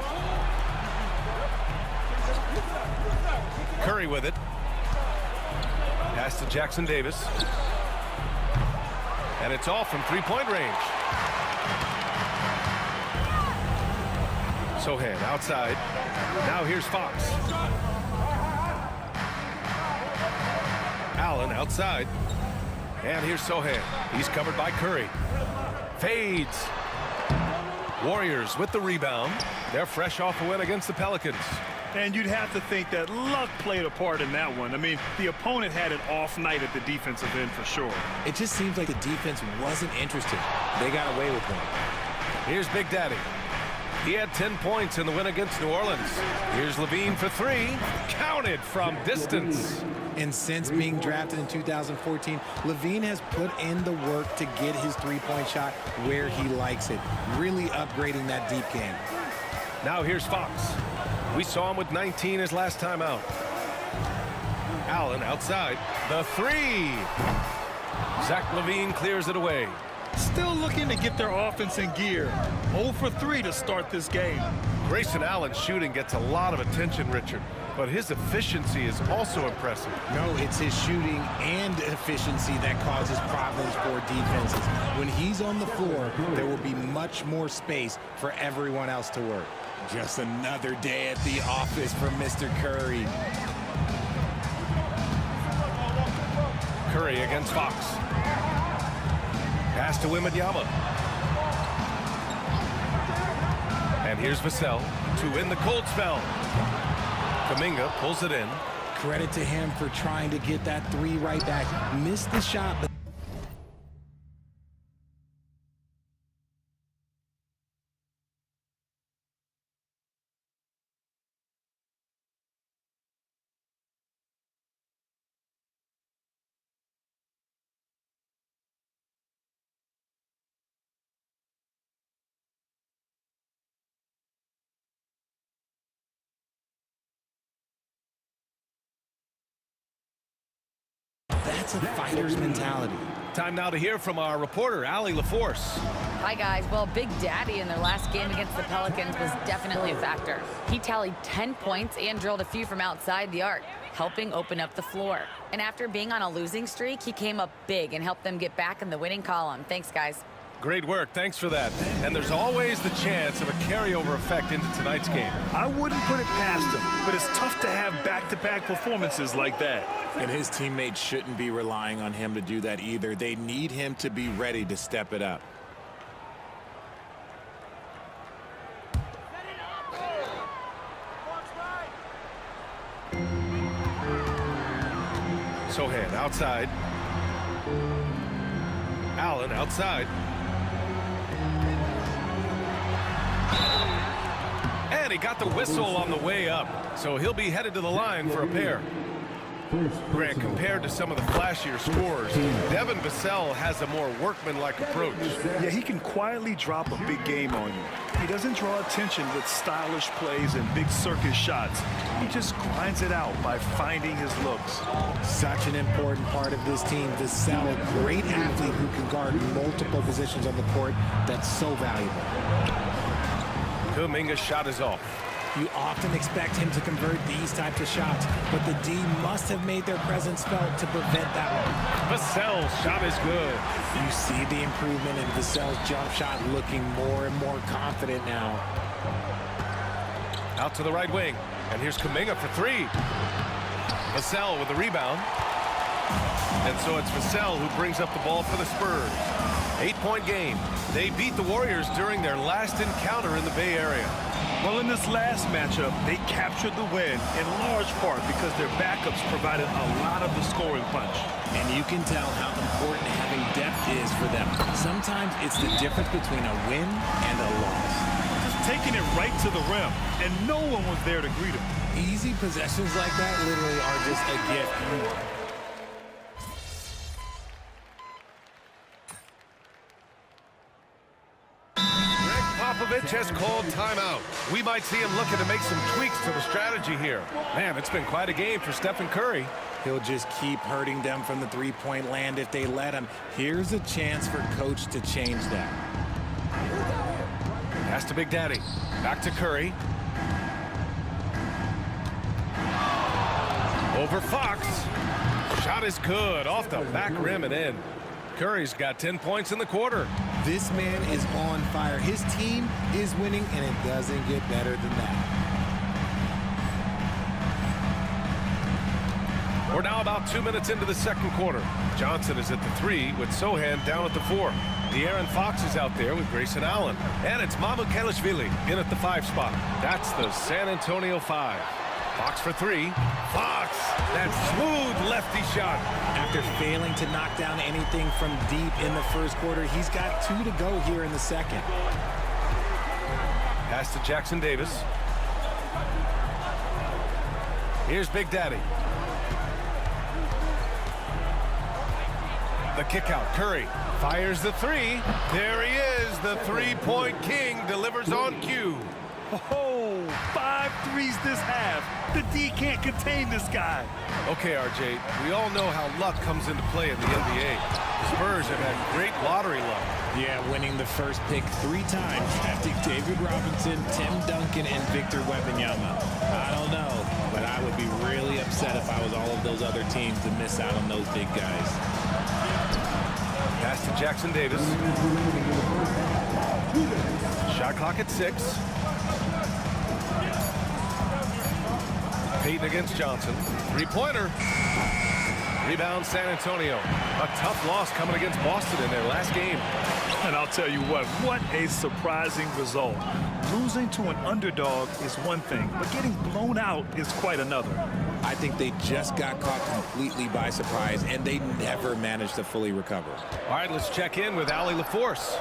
Curry with it. Pass to Jackson-Davis. And it's all from three-point range. Sohan outside. Now here's Fox. Allen outside. And here's Sohan. He's covered by Curry. Fades. Warriors with the rebound. They're fresh off a win against the Pelicans. And you'd have to think that luck played a part in that one. I mean, the opponent had an off night at the defensive end for sure. It just seems like the defense wasn't interested. They got away with one. Here's Big Daddy. He had 10 points in the win against New Orleans. Here's LaVine for 3. Counted from distance. And since being drafted in 2014, LaVine has put in the work to get his three-point shot where he likes it, really upgrading that deep game. Now here's Fox. We saw him with 19 his last time out. Allen outside. The 3. Zach LaVine clears it away. Still looking to get their offense in gear. 0 for 3 to start this game. Grayson Allen's shooting gets a lot of attention, Richard, but his efficiency is also impressive. No, it's his shooting and efficiency that causes problems for defenses. When he's on the floor, there will be much more space for everyone else to work. Just another day at the office for Mr. Curry. Curry against Fox. Pass to Wembanyama. And here's Vassell to win the cold spell. Kuminga pulls it in. Credit to him for trying to get that 3 right back. Missed the shot, but That's a fighter's mentality. Time now to hear from our reporter, Allie LaForce. Hi, guys. Well, Big Daddy in their last game against the Pelicans was definitely a factor. He tallied 10 points and drilled a few from outside the arc, helping open up the floor. And after being on a losing streak, he came up big and helped them get back in the winning column. Thanks, guys. Great work. Thanks for that. And there's always the chance of a carryover effect into tonight's game. I wouldn't put it past him, but it's tough to have back-to-back performances like that. And his teammates shouldn't be relying on him to do that either. They need him to be ready to step it up. Sohan outside. Allen outside. And he got the whistle on the way up, so he'll be headed to the line for a pair. Grant, compared to some of the flashier scorers, Devin Vassell has a more workmanlike approach. Yeah, he can quietly drop a big game on you. He doesn't draw attention with stylish plays and big circus shots. He just grinds it out by finding his looks. Such an important part of this team. Vassell, a great athlete who can guard multiple positions on the court. That's so valuable. Kuminga's shot is off. You often expect him to convert these types of shots, but the D must have made their presence felt to prevent that one. Vassell's shot is good. You see the improvement in Vassell's jump shot, looking more and more confident now. Out to the right wing, and here's Kuminga for three. Vassell with the rebound. And so it's Vassell who brings up the ball for the Spurs. 8-point game. They beat the Warriors during their last encounter in the Bay Area. Well, in this last matchup, they captured the win in large part because their backups provided a lot of the scoring punch. And you can tell how important having depth is for them. Sometimes it's the difference between a win and a loss. Just taking it right to the rim, and no one was there to greet him. Easy possessions like that literally are just a gift. Popovich has called timeout. We might see him looking to make some tweaks to the strategy here. Man, it's been quite a game for Stephen Curry. He'll just keep hurting them from the three-point land if they let him. Here's a chance for Coach to change that. Pass to Big Daddy. Back to Curry. Over Fox. Shot is good. Off the back rim and in. Curry's got 10 points in the quarter. This man is on fire. His team is winning, and it doesn't get better than that. We're now about 2 minutes into the second quarter. Johnson is at the 3 with Sohan down at the 4. De'Aaron Fox is out there with Grayson Allen. And it's Mamukelashvili in at the 5 spot. That's the San Antonio 5. Fox for 3. Fox! That smooth lefty shot. After failing to knock down anything from deep in the first quarter, he's got 2 to go here in the second. Pass to Jackson Davis. Here's Big Daddy. The kick out. Curry fires the 3. There he is. The three-point king delivers on cue. Oh, 5 threes this half. The D can't contain this guy. Okay, RJ, we all know how luck comes into play in the NBA. The Spurs have had great lottery luck. Yeah, winning the first pick 3 times, drafting David Robinson, Tim Duncan, and Victor Wembanyama. I don't know, but I would be really upset if I was all of those other teams to miss out on those big guys. Pass to Jackson Davis. Shot clock at 6. Payton against Johnson. 3-pointer. Rebound San Antonio. A tough loss coming against Boston in their last game. And I'll tell you what a surprising result. Losing to an underdog is one thing, but getting blown out is quite another. I think they just got caught completely by surprise, and they never managed to fully recover. All right, let's check in with Allie LaForce.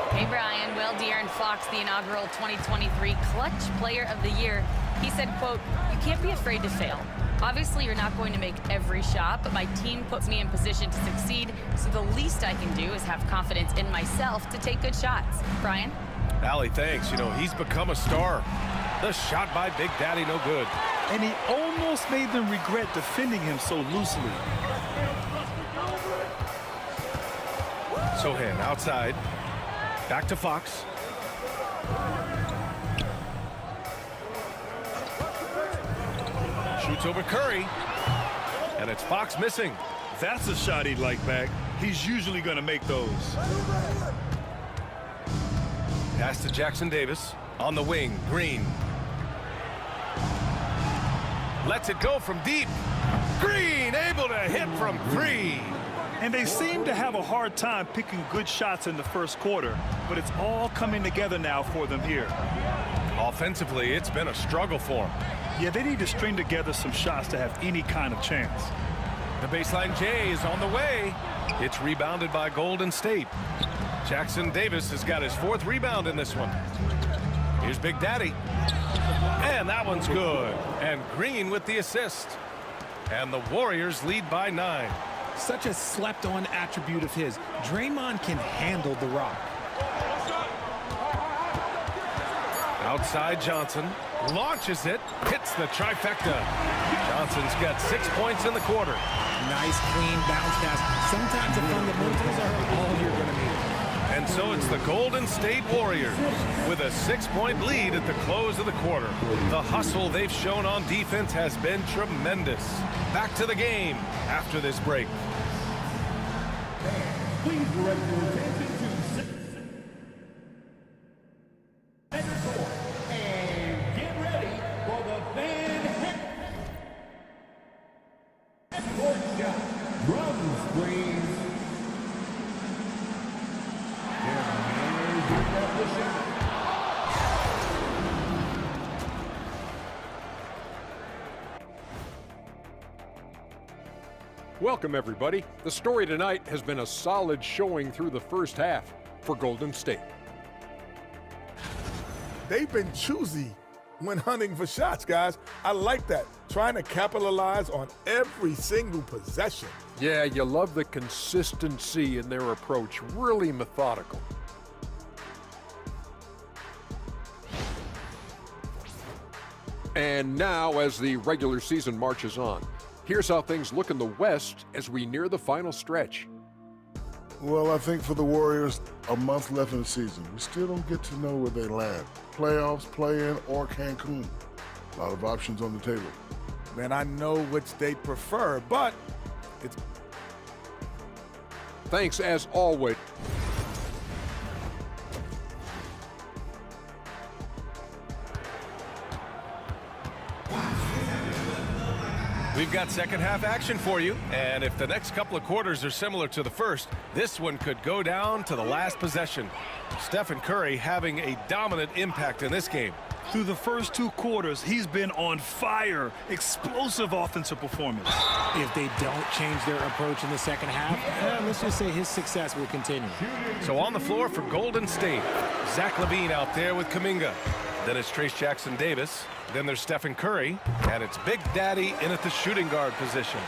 Hey, Brian. Well, De'Aaron Fox, the inaugural 2023 Clutch Player of the Year, he said, quote, "You can't be afraid to fail. Obviously, you're not going to make every shot, but my team puts me in position to succeed, so the least I can do is have confidence in myself to take good shots." Brian? Allie, thanks. You know, he's become a star. The shot by Big Daddy, no good. And he almost made them regret defending him so loosely. Sohan outside. Back to Fox. Shoots over Curry. And it's Fox missing. That's a shot he'd like back. He's usually going to make those. Pass to Jackson Davis. On the wing, Green. Lets it go from deep. Green able to hit from 3. And they seem to have a hard time picking good shots in the first quarter, but it's all coming together now for them here. Offensively, it's been a struggle for them. Yeah, they need to string together some shots to have any kind of chance. The baseline J is on the way. It's rebounded by Golden State. Jackson Davis has got his 4th rebound in this one. Here's Big Daddy. And that one's good. And Green with the assist. And the Warriors lead by 9. Such a slept-on attribute of his. Draymond can handle the rock. Outside Johnson. Launches it. Hits the trifecta. Johnson's got 6 points in the quarter. Nice, clean bounce pass. Sometimes the fundamentals are all you're going to need. And so it's the Golden State Warriors with a 6-point lead at the close of the quarter. The hustle they've shown on defense has been tremendous. Back to the game after this break. Please direct your attention to center court and get ready for the Van Court shot. Drum screens. Welcome, everybody. The story tonight has been a solid showing through the first half for Golden State. They've been choosy when hunting for shots, guys. I like that. Trying to capitalize on every single possession. Yeah, you love the consistency in their approach. Really methodical. And now, as the regular season marches on, here's how things look in the West as we near the final stretch. Well, I think for the Warriors, a month left in the season. We still don't get to know where they land. Playoffs, play-in, or Cancun. A lot of options on the table. Man, I know which they prefer, but it's... Thanks, as always. We've got second half action for you, and if the next couple of quarters are similar to the first, this one could go down to the last possession. Stephen Curry having a dominant impact in this game. Through the first 2 quarters, he's been on fire. Explosive offensive performance. If they don't change their approach in the second half, let's just say his success will continue. So on the floor for Golden State, Zach LaVine out there with Kuminga. Then it's Trace Jackson Davis. Then there's Stephen Curry. And it's Big Daddy in at the shooting guard position.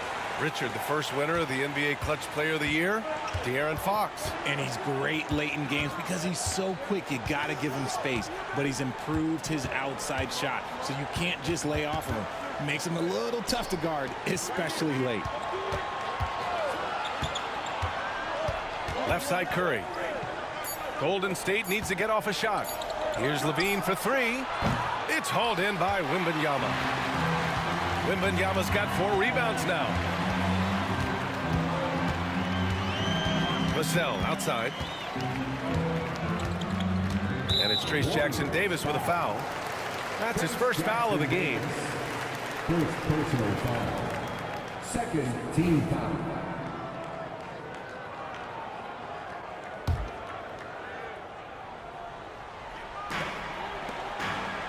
Richard, the first winner of the NBA Clutch Player of the Year, De'Aaron Fox. And he's great late in games because he's so quick. You got to give him space. But he's improved his outside shot, so you can't just lay off of him. Makes him a little tough to guard, especially late. Left side Curry. Golden State needs to get off a shot. Here's LaVine for 3. It's hauled in by Wembanyama. Wembanyama's got 4 rebounds now. Vassell outside. And it's Trace Jackson Davis with a foul. That's his first foul of the game. First personal foul. Second team foul.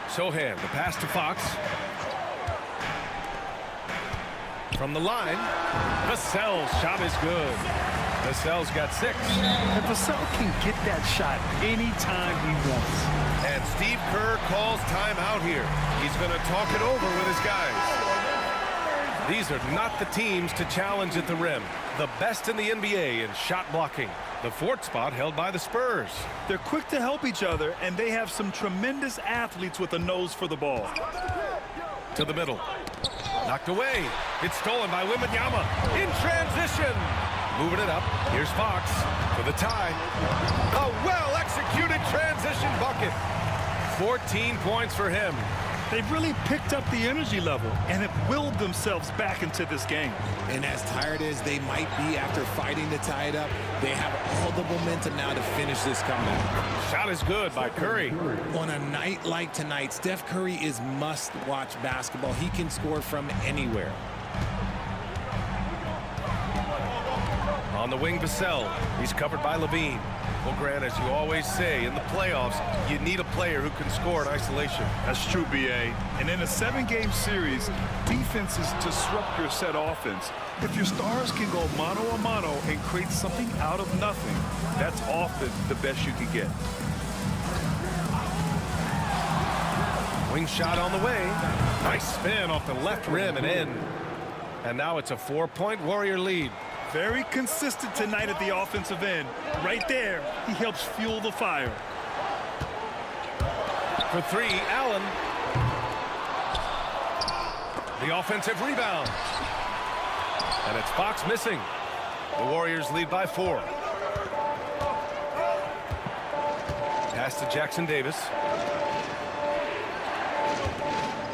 Sohan, the pass to Fox. From the line, Vassell's shot is good. Vassell's got 6. And Vassell can get that shot anytime he wants. And Steve Kerr calls timeout here. He's going to talk it over with his guys. These are not the teams to challenge at the rim. The best in the NBA in shot blocking. The 4th spot held by the Spurs. They're quick to help each other, and they have some tremendous athletes with a nose for the ball. To the middle. Knocked away. It's stolen by Wembanyama. In transition. Moving it up. Here's Fox for the tie. A well-executed transition bucket. 14 points for him. They've really picked up the energy level and have willed themselves back into this game. And as tired as they might be after fighting to tie it up, they have all the momentum now to finish this comeback. Shot is good by Curry. On a night like tonight, Steph Curry is must-watch basketball. He can score from anywhere. On the wing, Vassell. He's covered by Levine. Well, Grant, as you always say, in the playoffs, you need a player who can score in isolation. That's true, B.A. And in a 7-game series, defenses disrupt your set offense. If your stars can go mano-a-mano and create something out of nothing, that's often the best you can get. Wing shot on the way. Nice spin off the left rim and in. And now it's a 4-point Warrior lead. Very consistent tonight at the offensive end. Right there, he helps fuel the fire. For 3, Allen. The offensive rebound. And it's Fox missing. The Warriors lead by 4. Pass to Jackson Davis.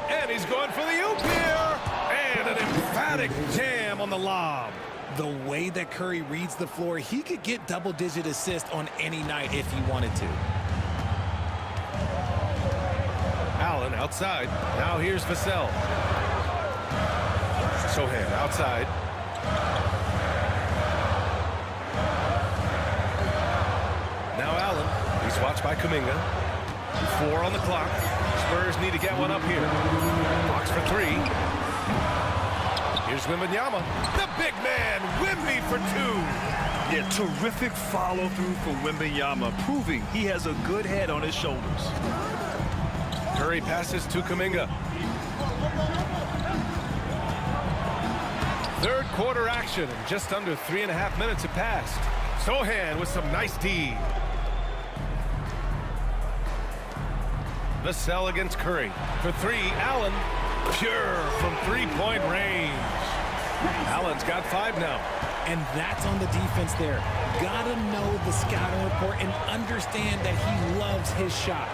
And he's going for the oop here. And an emphatic jam on the lob. The way that Curry reads the floor, he could get double-digit assists on any night if he wanted to. Allen outside. Now here's Vassell. Sohan outside. Now Allen. He's watched by Kuminga. 4 on the clock. Spurs need to get one up here. Fox for 3. Here's Wembanyama. The big man, Wemby for 2. Yeah, terrific follow-through from Wembanyama, proving he has a good head on his shoulders. Curry passes to Kuminga. Third quarter action, and just under 3.5 minutes have passed. Sohan with some nice D. Vassell against Curry. For 3, Allen. Pure from 3-point range. Allen's got 5 now. And that's on the defense there. Gotta know the scouting report and understand that he loves his shot.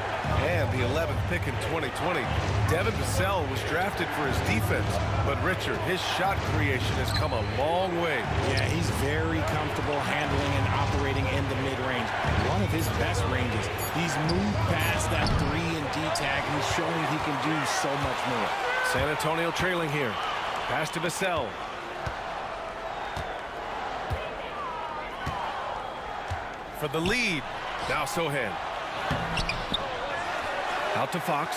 And the 11th pick in 2020. Devin Vassell was drafted for his defense. But Richard, his shot creation has come a long way. Yeah, he's very comfortable handling and operating in the mid-range. One of his best ranges. He's moved past that 3 and D tag. He's showing he can do so much more. San Antonio trailing here. Pass to Vassell. For the lead. Now Sohan. Out to Fox.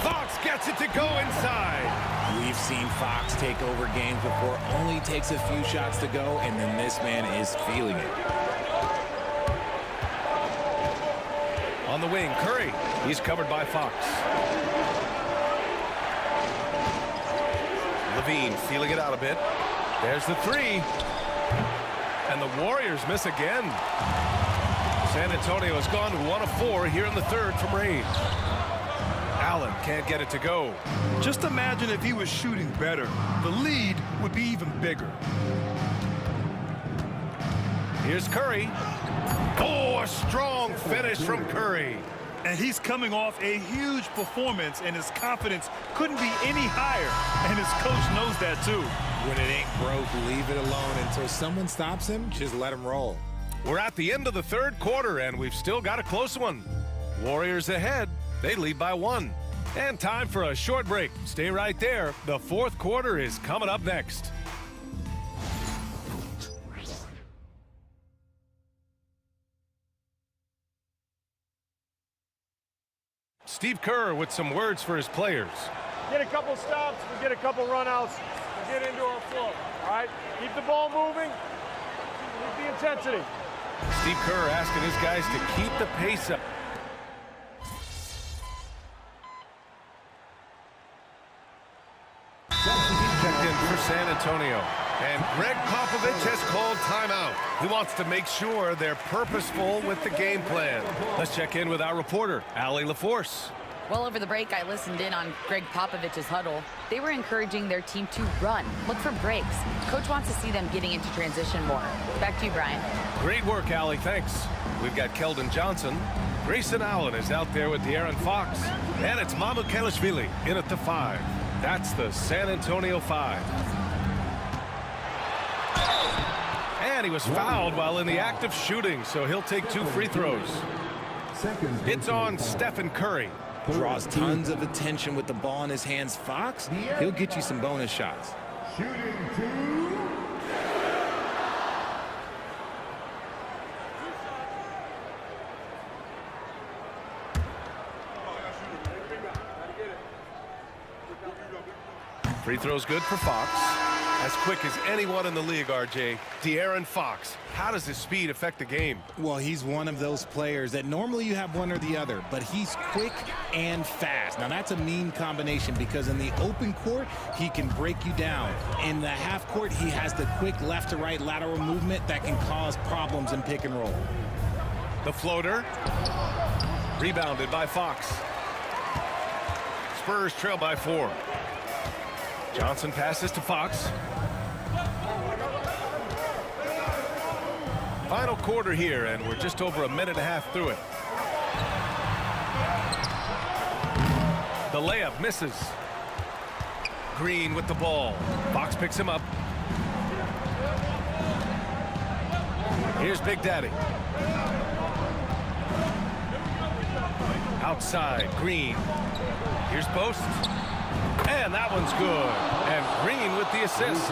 Fox gets it to go inside. We've seen Fox take over games before. Only takes a few shots to go, and then this man is feeling it. On the wing, Curry. He's covered by Fox. Levine feeling it out a bit. There's the 3. And the Warriors miss again. San Antonio has gone 1 of 4 here in the third from range. Allen can't get it to go. Just imagine if he was shooting better. The lead would be even bigger. Here's Curry. Oh, a strong finish from Curry. And he's coming off a huge performance, and his confidence couldn't be any higher. And his coach knows that, too. When it ain't broke, leave it alone. Until someone stops him, just let him roll. We're at the end of the third quarter, and we've still got a close one. Warriors ahead. They lead by 1. And time for a short break. Stay right there. The fourth quarter is coming up next. Steve Kerr with some words for his players. Get a couple stops, we get a couple runouts, we get into our flow, all right? Keep the ball moving, keep the intensity. Steve Kerr asking his guys to keep the pace up. Checked in for San Antonio. And Greg Popovich has called timeout. He wants to make sure they're purposeful with the game plan. Let's check in with our reporter, Allie LaForce. Well, over the break, I listened in on Greg Popovich's huddle. They were encouraging their team to run, look for breaks. Coach wants to see them getting into transition more. Back to you, Brian. Great work, Allie. Thanks. We've got Keldon Johnson. Grayson Allen is out there with De'Aaron Fox. And it's Mamu Kelishvili in at the 5. That's the San Antonio 5. And he was fouled while in the act of shooting, so he'll take 2 free throws. It's on Stephen Curry. Draws tons of attention with the ball in his hands. Fox, he'll get you some bonus shots. Shooting 2. Free throw's good for Fox. As quick as anyone in the league, RJ. De'Aaron Fox. How does his speed affect the game? Well, he's one of those players that normally you have one or the other, but he's quick and fast. Now, that's a mean combination because in the open court, he can break you down. In the half court, he has the quick left to right lateral movement that can cause problems in pick and roll. The floater. Rebounded by Fox. Spurs trail by 4. Johnson passes to Fox. Final quarter here, and we're just over a minute and a half through it. The layup misses. Green with the ball. Fox picks him up. Here's Big Daddy. Outside, Green. Here's Post. And that one's good. And Green with the assist.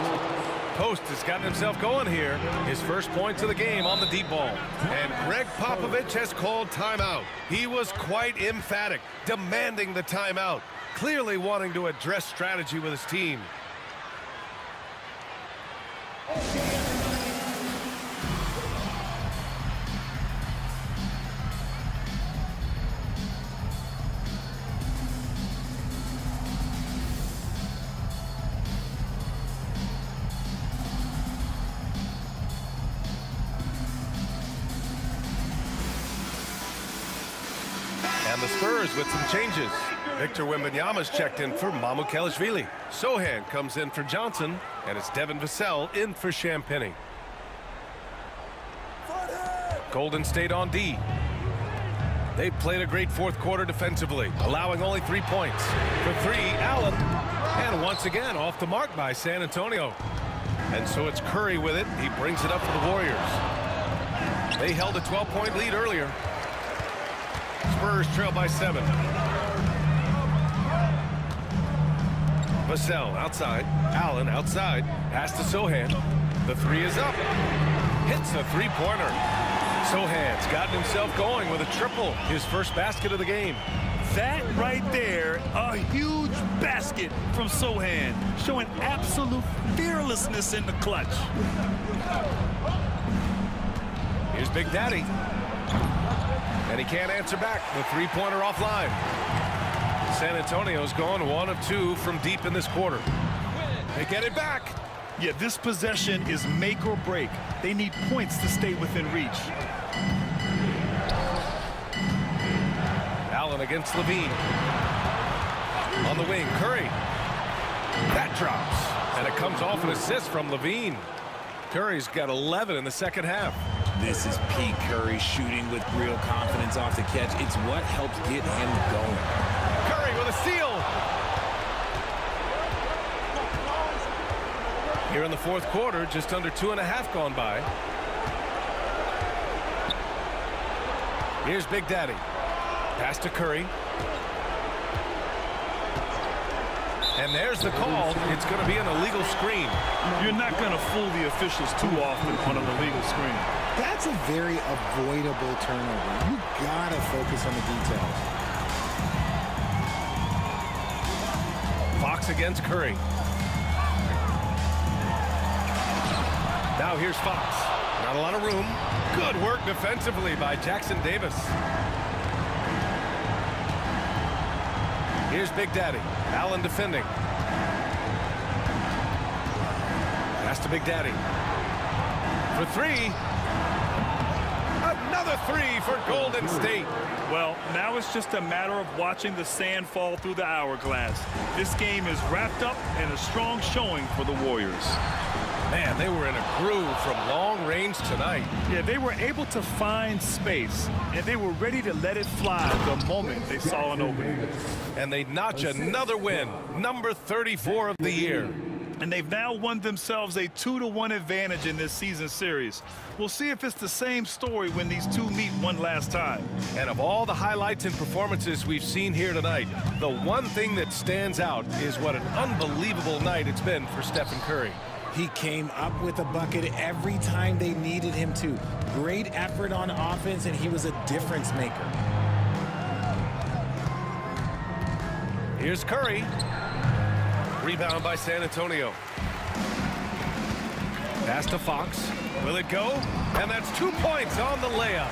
Post has gotten himself going here. His first points of the game on the deep ball. And Greg Popovich has called timeout. He was quite emphatic, demanding the timeout, clearly wanting to address strategy with his team. And the Spurs with some changes. Victor Wembanyama's checked in for Mamu Kelishvili. Sohan comes in for Johnson, and it's Devin Vassell in for Champagny. Golden State on D. They played a great fourth quarter defensively, allowing only 3 points. For 3, Allen. And once again, off the mark by San Antonio. And so it's Curry with it. He brings it up for the Warriors. They held a 12-point lead earlier. Spurs trail by 7. Vassell outside. Allen outside. Pass to Sohan. The 3 is up. Hits a 3-pointer. Sohan's gotten himself going with a triple. His first basket of the game. That right there, a huge basket from Sohan, showing absolute fearlessness in the clutch. Here's Big Daddy. And he can't answer back. The 3-pointer offline. San Antonio's gone 1 of 2 from deep in this quarter. They get it back. Yeah, this possession is make or break. They need points to stay within reach. Allen against Levine. On the wing, Curry. That drops. And it comes off an assist from Levine. Curry's got 11 in the second half. This is peak Curry shooting with real confidence off the catch. It's what helps get him going. Curry with a steal. Here in the fourth quarter, just under 2.5 gone by. Here's Big Daddy. Pass to Curry. And there's the call. It's going to be an illegal screen. You're not going to fool the officials too often on an illegal screen. That's a very avoidable turnover. You got to focus on the details. Fox against Curry. Now here's Fox. Not a lot of room. Good work defensively by Jackson Davis. Here's Big Daddy. Allen defending. Pass to Big Daddy. For 3. Another three for Golden State. Well, now it's just a matter of watching the sand fall through the hourglass. This game is wrapped up in a strong showing for the Warriors. Man, they were in a groove from long range tonight. Yeah, they were able to find space, and they were ready to let it fly the moment they saw an opening. And they notch another win, number 34 of the year. And they've now won themselves a 2-1 advantage in this season series. We'll see if it's the same story when these two meet one last time. And of all the highlights and performances we've seen here tonight, the one thing that stands out is what an unbelievable night it's been for Stephen Curry. He came up with a bucket every time they needed him to. Great effort on offense, and he was a difference maker. Here's Curry. Rebound by San Antonio. Pass to Fox. Will it go? And that's 2 points on the layup.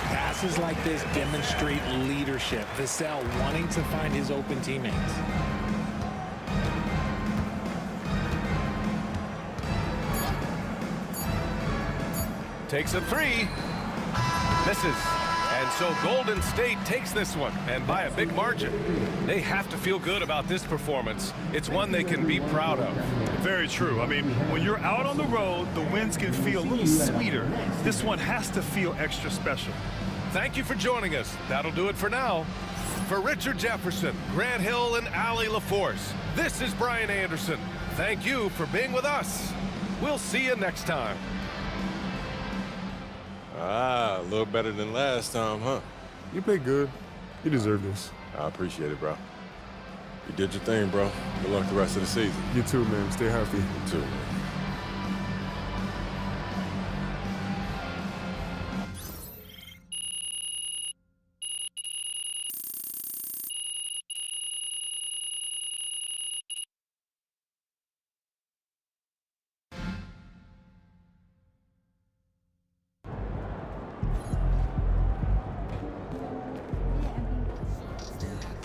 Passes like this demonstrate leadership. Vassell wanting to find his open teammates. Takes a three. Misses. And so Golden State takes this one, and by a big margin. They have to feel good about this performance. It's one they can be proud of. Very true. I mean, when you're out on the road, the wins can feel a little sweeter. This one has to feel extra special. Thank you for joining us. That'll do it for now. For Richard Jefferson, Grant Hill, and Allie LaForce, this is Brian Anderson. Thank you for being with us. We'll see you next time. A little better than last time, huh? You played good. You deserve this. I appreciate it, bro. You did your thing, bro. Good luck the rest of the season. You too, man. Stay healthy. You too, man.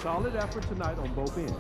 Solid effort tonight on both ends.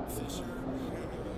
Fisher.